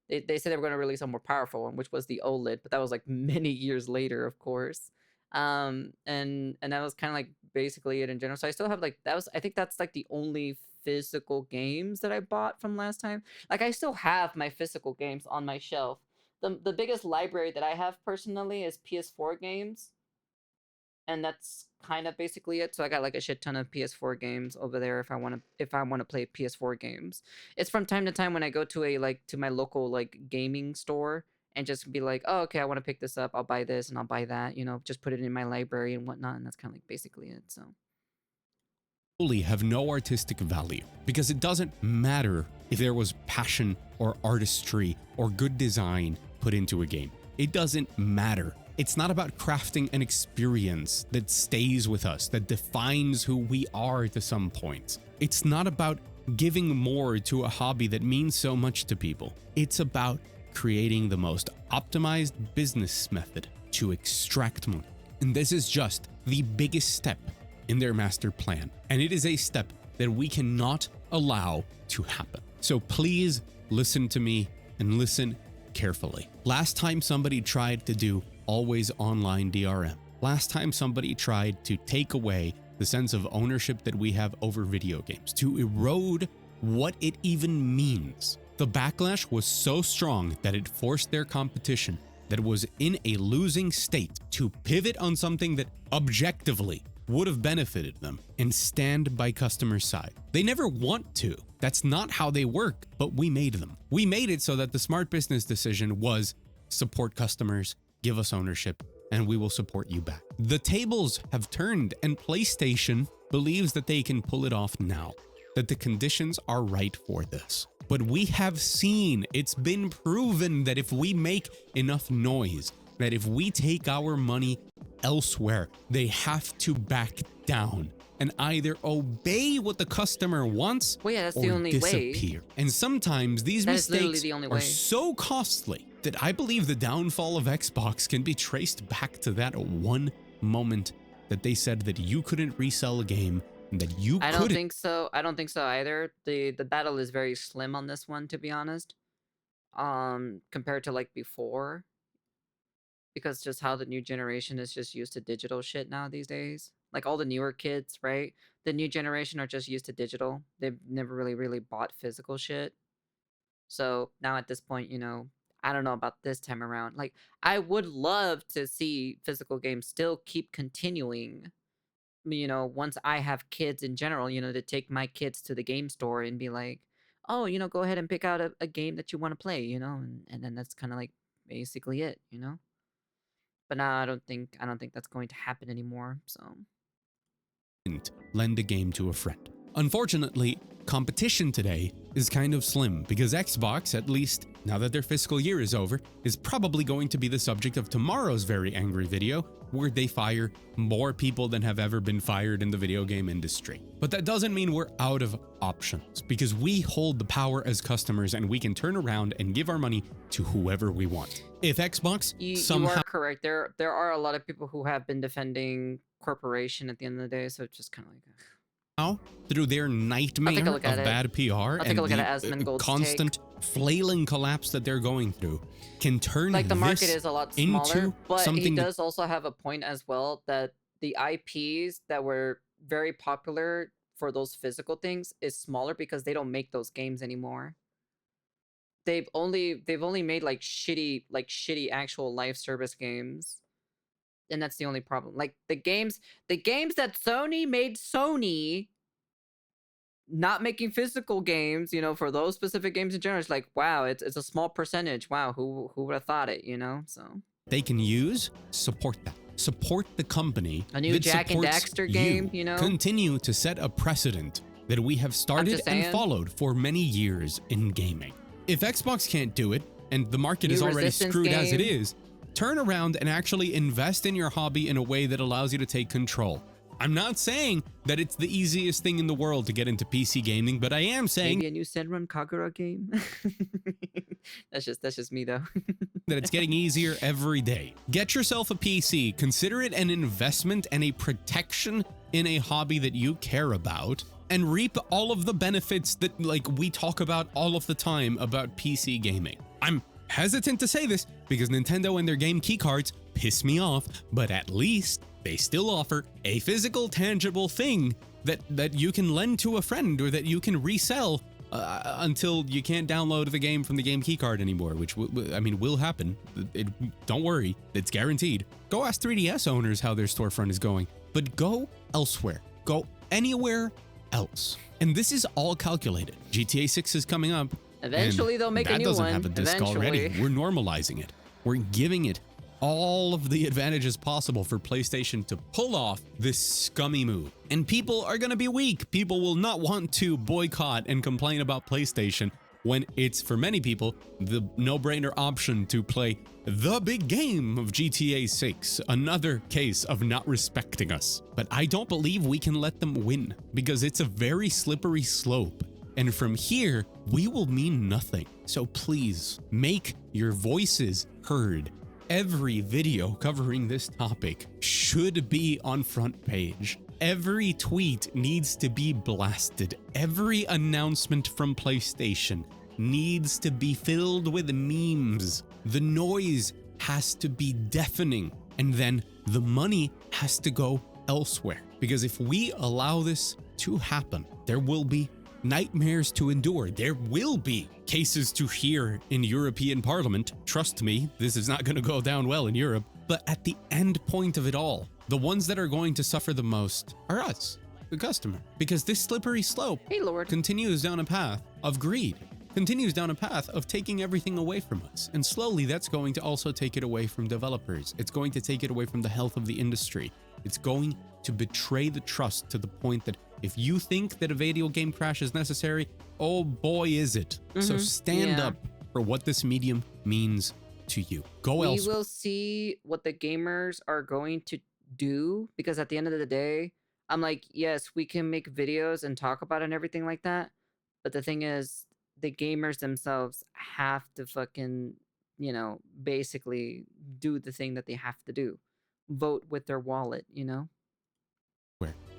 They said they were going to release a more powerful one, which was the OLED, but that was like many years later, of course. And that was kind of like basically it in general. So I still have like I think that's like the only physical games that I bought from last time. Like I still have my physical games on my shelf. The biggest library that I have personally is PS4 games, and that's kind of basically it. So I got like a shit ton of PS4 games over there if I want to play PS4 games. It's from time to time when I go to my local like gaming store and just be like, oh, okay, I want to pick this up. I'll buy this and I'll buy that. You know, just put it in my library and whatnot. And that's kind of like basically it. So fully have no artistic value, because it doesn't matter if there was passion or artistry or good design put into a game. It doesn't matter. It's not about crafting an experience that stays with us, that defines who we are to some point. It's not about giving more to a hobby that means so much to people. It's about creating the most optimized business method to extract money. And this is just the biggest step in their master plan. And it is a step that we cannot allow to happen. So please listen to me and listen carefully. Last time somebody tried to do always online DRM, last time somebody tried to take away the sense of ownership that we have over video games, to erode what it even means, the backlash was so strong that it forced their competition that was in a losing state to pivot on something that objectively would have benefited them and stand by customer side. They never want to. That's not how they work, but we made them. We made it so that the smart business decision was support customers, give us ownership, and we will support you back. The tables have turned, and PlayStation believes that they can pull it off now, that the conditions are right for this. But we have seen, it's been proven that if we make enough noise, that if we take our money elsewhere, they have to back down and either obey what the customer wants, well, yeah, that's or the only disappear. way. And sometimes these That is literally mistakes the only are way. so costly that I believe the downfall of Xbox can be traced back to that one moment that they said that you couldn't resell a game, and that you I don't couldn't. think so. I don't think so either. The battle is very slim on this one, to be honest. Compared to like before, because just how the new generation is just used to digital shit now these days. Like all the newer kids, right? The new generation are just used to digital. They've never really bought physical shit. So now at this point, you know, I don't know about this time around. Like I would love to see physical games still keep continuing. You know, once I have kids in general, you know, to take my kids to the game store and be like, oh, you know, go ahead and pick out a game that you want to play, you know, and then that's kind of like basically it, you know. But now I don't think that's going to happen anymore. So lend a game to a friend. Unfortunately, competition today is kind of slim because Xbox, at least now that their fiscal year is over, is probably going to be the subject of tomorrow's very angry video where they fire more people than have ever been fired in the video game industry. But that doesn't mean we're out of options, because we hold the power as customers and we can turn around and give our money to whoever we want. If Xbox you are correct. There are a lot of people who have been defending corporation at the end of the day, so it's just kind of like now through their I'll take a nightmare look of at it. bad PR I'll take and a look at it the as Mangold's constant flailing collapse that they're going through can turn like the market this is a lot smaller, into but he something that does also have a point as well that the IPs that were very popular for those physical things is smaller because they don't make those games anymore. They've only made like shitty actual live service games. And that's the only problem. Like the games that Sony made Sony not making physical games, you know, for those specific games in general, it's like, wow, it's a small percentage. Wow, who would have thought it, you know? So they can use, support that. Support the company a new that Jack and supports Daxter game, you know? Continue to set a precedent that we have started and followed for many years in gaming. If Xbox can't do it, and the market is already screwed as it is, turn around and actually invest in your hobby in a way that allows you to take control. I'm not saying that it's the easiest thing in the world to get into PC gaming, but I am saying maybe a new Senran Kagura game. that's just me though. that it's getting easier every day. Get yourself a PC, consider it an investment and a protection in a hobby that you care about, and reap all of the benefits that like we talk about all of the time about PC gaming. I'm hesitant to say this because Nintendo and their game keycards piss me off, but at least they still offer a physical, tangible thing that you can lend to a friend or that you can resell until you can't download the game from the game keycard anymore, which will happen. Don't worry, it's guaranteed. Go ask 3DS owners how their storefront is going, but go elsewhere. Go anywhere else. And this is all calculated. GTA 6 is coming up. Eventually they'll make a new one. That doesn't have a disc already. We're normalizing it. We're giving it all of the advantages possible for PlayStation to pull off this scummy move. And people are going to be weak. People will not want to boycott and complain about PlayStation when it's, for many people, the no-brainer option to play the big game of GTA 6. Another case of not respecting us. But I don't believe we can let them win because it's a very slippery slope. And from here, we will mean nothing. So please make your voices heard. Every video covering this topic should be on front page. Every tweet needs to be blasted. Every announcement from PlayStation needs to be filled with memes. The noise has to be deafening, and then the money has to go elsewhere. Because if we allow this to happen, there will be nightmares to endure. There will be cases to hear in European Parliament. Trust me, this is not going to go down well in Europe. But at the end point of it all, the ones that are going to suffer the most are us, the customer. Because this slippery slope continues down a path of greed, continues down a path of taking everything away from us. And slowly that's going to also take it away from developers. It's going to take it away from the health of the industry. It's going to betray the trust to the point that if you think that a video game crash is necessary, oh boy is it. So stand up for what this medium means to you. Go elsewhere. We will see what the gamers are going to do, because at the end of the day, I'm like, yes, we can make videos and talk about it and everything like that, but the thing is, the gamers themselves have to fucking, you know, basically do the thing that they have to do. Vote with their wallet, you know?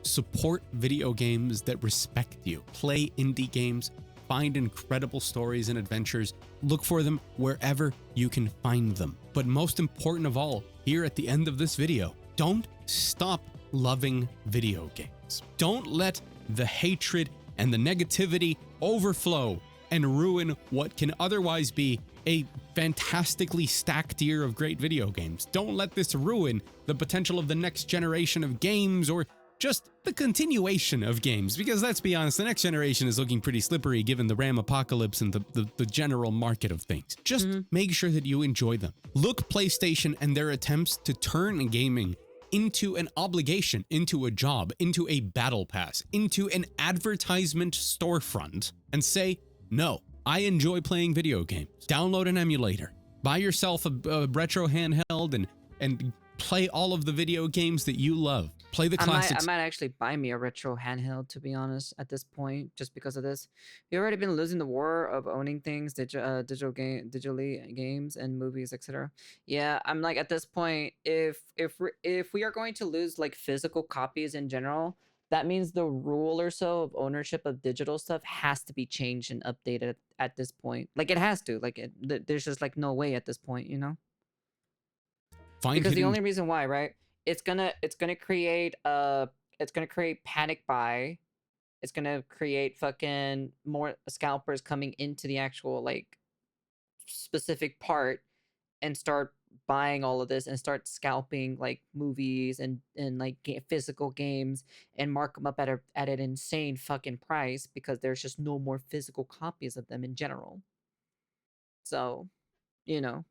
Support video games that respect you. Play indie games. Find incredible stories and adventures. Look for them wherever you can find them. But most important of all, here at the end of this video, don't stop loving video games. Don't let the hatred and the negativity overflow and ruin what can otherwise be a fantastically stacked year of great video games. Don't let this ruin the potential of the next generation of games or just the continuation of games, because let's be honest, the next generation is looking pretty slippery given the RAM apocalypse and the general market of things. Just make sure that you enjoy them. Look PlayStation and their attempts to turn gaming into an obligation, into a job, into a battle pass, into an advertisement storefront, and say, no, I enjoy playing video games. Download an emulator. Buy yourself a retro handheld and play all of the video games that you love. Play the classics. I might actually buy me a retro handheld, to be honest, at this point, just because of this. We've already been losing the war of owning things, digitally games and movies, etc. Yeah, I'm like, at this point, if we are going to lose like physical copies in general, that means the rule or so of ownership of digital stuff has to be changed and updated at this point. Like it has to. Like there's just like no way at this point, you know? Find Because the hidden only reason why, right? It's gonna create panic buy. It's gonna create fucking more scalpers coming into the actual like specific part and start buying all of this and start scalping like movies and like physical games and mark them up at an insane fucking price because there's just no more physical copies of them in general. So, you know.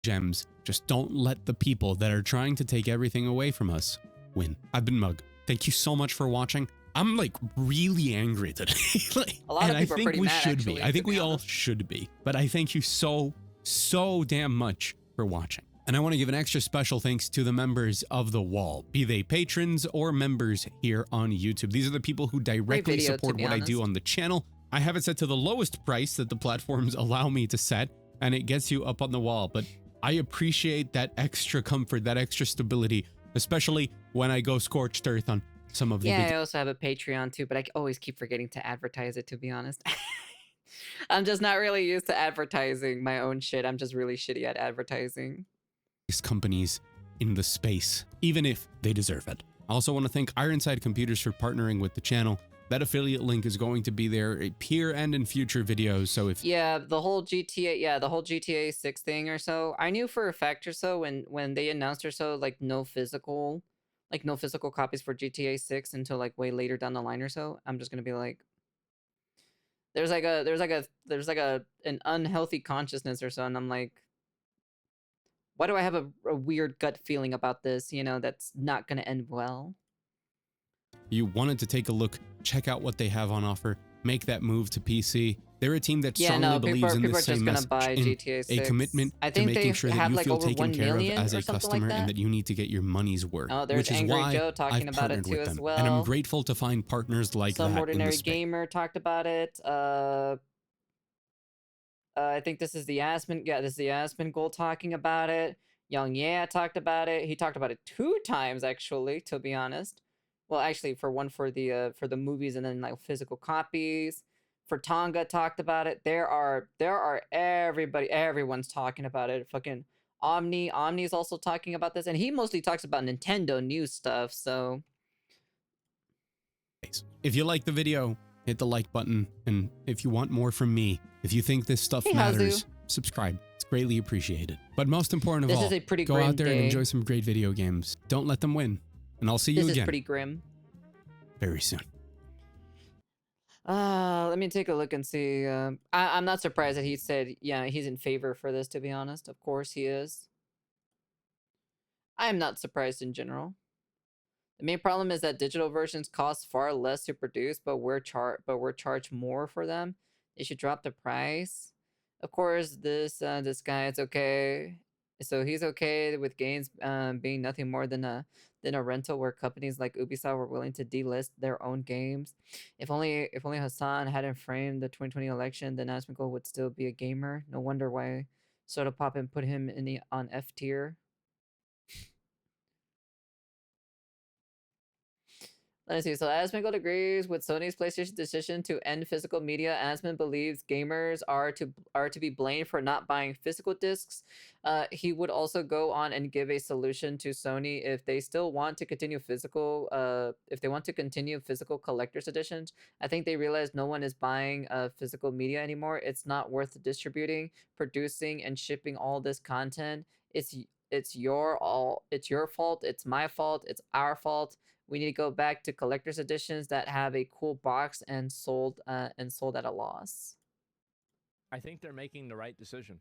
gems. Just don't let the people that are trying to take everything away from us win. I've been Mug. Thank you so much for watching. I'm like really angry today. Like, A lot of and I people are think pretty we mad, should actually, be. I to think be we all honest. should be. But I thank you so damn much for watching. And I want to give an extra special thanks to the members of the wall, be they patrons or members here on YouTube. These are the people who directly video, to support be what I do honest. on the channel. I have it set to the lowest price that the platforms allow me to set, and it gets you up on the wall. But I appreciate that extra comfort, that extra stability, especially when I go scorched earth on some of the Yeah, videos. I also have a Patreon too, but I always keep forgetting to advertise it, to be honest. I'm just not really used to advertising my own shit. I'm just really shitty at advertising. Companies in the space, even if they deserve it. I also want to thank Ironside Computers for partnering with the channel. That affiliate link is going to be there here and in future videos. So if The whole GTA 6 thing or so, I knew for a fact or so when they announced or so like no physical copies for GTA 6 until like way later down the line or so. I'm just gonna be like, there's an unhealthy consciousness or so, and I'm like, why do I have a weird gut feeling about this? You know, that's not gonna end well. you wanted to take a look, check out what they have on offer, make that move to PC. They're a team that strongly believes in people this are just same gonna message, buy in GTA 6. a commitment I to think making they sure that have you like feel over taken 1 care of million as or a something customer like and that. that you need to get your money's worth, Oh, there's which is Angry why Joe talking I've about it partnered too with as them. And I'm well. grateful to find partners like Some that in the ordinary space. gamer talked about it. I think this is the Aspen. Yeah, this is the Aspen Gold talking about it. Young Yeah talked about it. He talked about it 2 times actually, to be honest. Well, actually, for the movies and then like physical copies. For Tonga talked about it. There are everyone's talking about it. Fucking Omni's also talking about this, and he mostly talks about Nintendo news stuff. So If you like the video, hit the like button. And if you want more from me, if you think this stuff Hey, matters, Hazu. subscribe. It's greatly appreciated. But most important of This all, is a pretty go grim out there and day. enjoy some great video games. Don't let them win. And I'll see you This is again pretty grim. very soon. Let me take a look and see. I'm not surprised that he said, yeah, he's in favor for this, to be honest. Of course he is. I'm not surprised in general. The main problem is that digital versions cost far less to produce, but we're charged more for them. They should drop the price. Of course, this guy, it's okay. So he's okay with games being nothing more than a rental, where companies like Ubisoft were willing to delist their own games. If only Hassan hadn't framed the 2020 election, then Asmongold would still be a gamer. No wonder why Soda Poppin put him on F tier. Let's see. So Asmongold agrees with Sony's PlayStation decision to end physical media. Asmon believes gamers are to be blamed for not buying physical discs. He would also go on and give a solution to Sony if they still want to continue physical. If they want to continue physical collector's editions, I think they realize no one is buying physical media anymore. It's not worth distributing, producing, and shipping all this content. It's your fault. It's my fault. It's our fault. We need to go back to collector's editions that have a cool box and sold at a loss. I think they're making the right decision.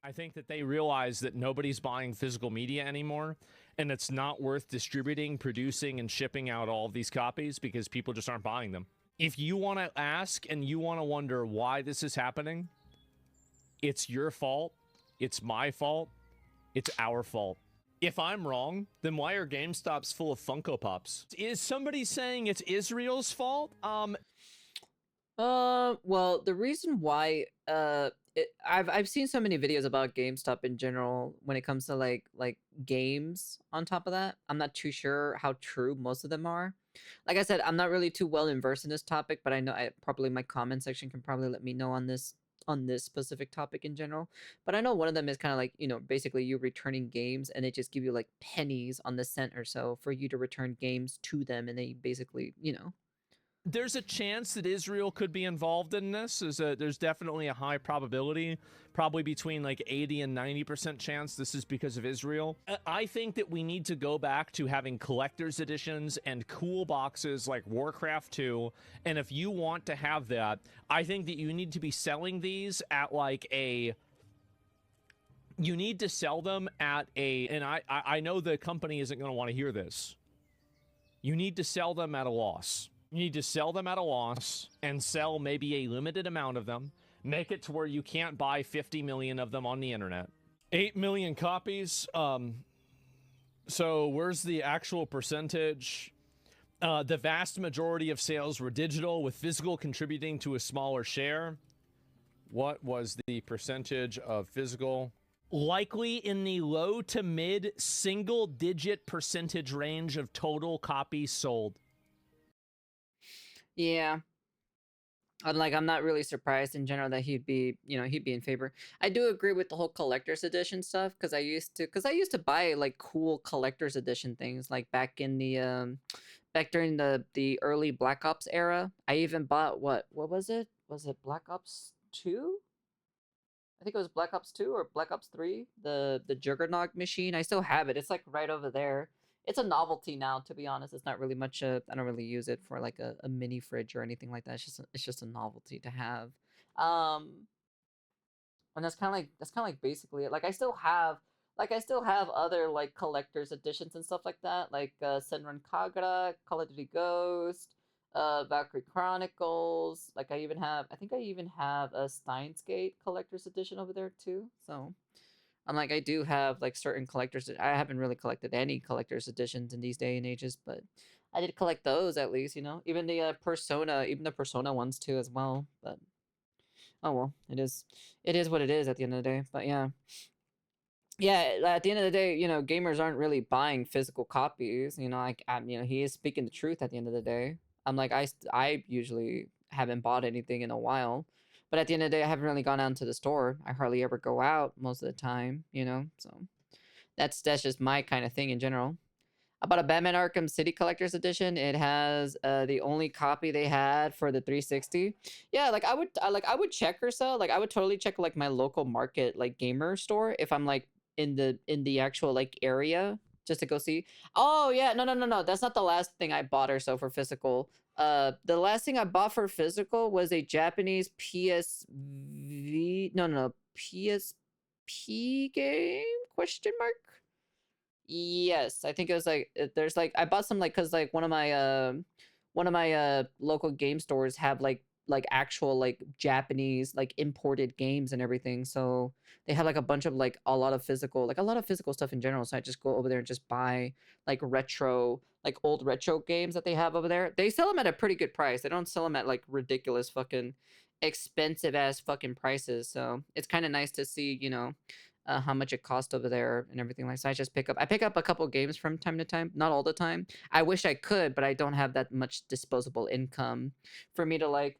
I think that they realize that nobody's buying physical media anymore, and it's not worth distributing, producing, and shipping out all of these copies because people just aren't buying them. If you want to ask and you want to wonder why this is happening, it's your fault, it's my fault, it's our fault. If I'm wrong, then why are GameStops full of Funko Pops? Is somebody saying it's Israel's fault? Well, the reason why I've seen so many videos about GameStop in general when it comes to like games. On top of that, I'm not too sure how true most of them are. Like I said, I'm not really too well versed in this topic, but I know probably my comment section can probably let me know on this specific topic in general. But I know one of them is kind of like, basically you returning games and they just give you like pennies on the cent or so for you to return games to them, and they basically. There's a chance that Israel could be involved in this. There's definitely a high probability, probably between like 80 and 90% chance this is because of Israel. I think that we need to go back to having collector's editions and cool boxes like Warcraft 2. And if you want to have that, I think that you need to be selling these at like a... You need to sell them at a... And I know the company isn't going to want to hear this. You need to sell them at a loss. You need to sell them at a loss and sell maybe a limited amount of them. Make it to where you can't buy 50 million of them on the internet. 8 million copies. So where's the actual percentage? The vast majority of sales were digital, with physical contributing to a smaller share. What was the percentage of physical? Likely in the low to mid single-digit percentage range of total copies sold. Yeah. I'm not really surprised in general that he'd be in favor. I do agree with the whole collector's edition stuff, because I used to buy like cool collector's edition things like back in the back during the early Black Ops era. I even bought what was it? Was it Black Ops 2? I think it was Black Ops 2 or Black Ops 3, the Juggernaut machine. I still have it. It's like right over there. It's a novelty now, to be honest. It's not really much. I don't really use it for like a mini fridge or anything like that. It's just a novelty to have. And that's kind of like basically it. Like I still have other like collector's editions and stuff like that, like Senran Kagura, Call of Duty Ghost, Valkyrie Chronicles. I think I even have a Steins Gate collector's edition over there too. So I'm like, I do have like certain collectors. I haven't really collected any collector's editions in these day and ages, but I did collect those at least, even the Persona ones too as well. But oh well, it is what it is at the end of the day. But yeah, at the end of the day, gamers aren't really buying physical copies. He is speaking the truth at the end of the day. I'm like, I usually haven't bought anything in a while, but at the end of the day, I haven't really gone out to the store. I hardly ever go out most of the time, so that's just my kind of thing in general. I bought a Batman Arkham City Collector's Edition. It has the only copy they had for the 360. Yeah, I would check or so. Like I would totally check like my local market like gamer store if I'm like in the actual like area just to go see. Oh yeah, no. That's not the last thing I bought or so for physical. The last thing I bought for physical was a Japanese PSV. No, PSP game? Question mark. Yes, I think it was like there's like I bought some like because like one of my local game stores have like actual like Japanese like imported games and everything. So they have like a bunch of like a lot of physical stuff in general. So I just go over there and just buy like old retro games that they have over there. They sell them at a pretty good price. They don't sell them at like ridiculous fucking expensive ass fucking prices. So it's kind of nice to see, how much it cost over there and everything like. So I pick up a couple games from time to time, not all the time. I wish I could, but I don't have that much disposable income for me to like,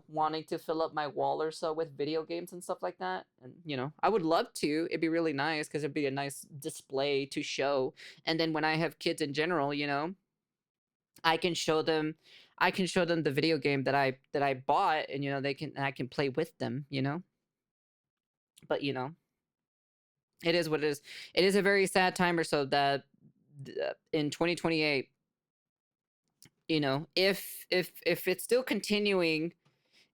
wanting to fill up my wall or so with video games and stuff like that. And I would love to. It'd be really nice because it'd be a nice display to show. And then when I have kids in general, I can show them the video game that I bought, and I can play with them, But it is what it is. It is a very sad time or so that in 2028, if it's still continuing,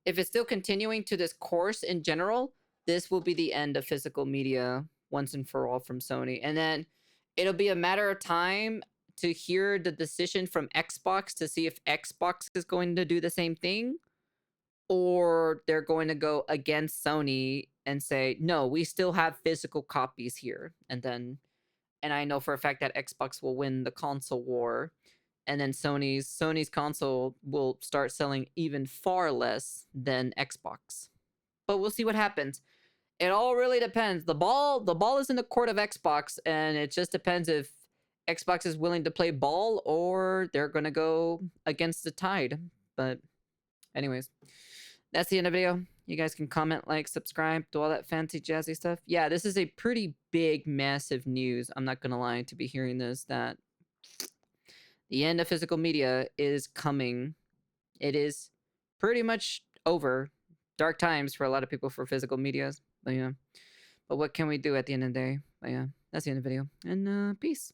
to this course in general, this will be the end of physical media once and for all from Sony. And then it'll be a matter of time to hear the decision from Xbox to see if Xbox is going to do the same thing, or they're going to go against Sony and say, no, we still have physical copies here. And I know for a fact that Xbox will win the console war, and then Sony's console will start selling even far less than Xbox. but we'll see what happens. It all really depends. The ball is in the court of Xbox, and it just depends if Xbox is willing to play ball or they're gonna go against the tide. But anyways, that's the end of the video. You guys can comment, like, subscribe, do all that fancy jazzy stuff. Yeah, this is a pretty big, massive news. I'm not gonna lie, to be hearing this, that the end of physical media is coming. It is pretty much over. Dark times for a lot of people for physical media. But yeah. But what can we do at the end of the day? But yeah, that's the end of the video. And peace.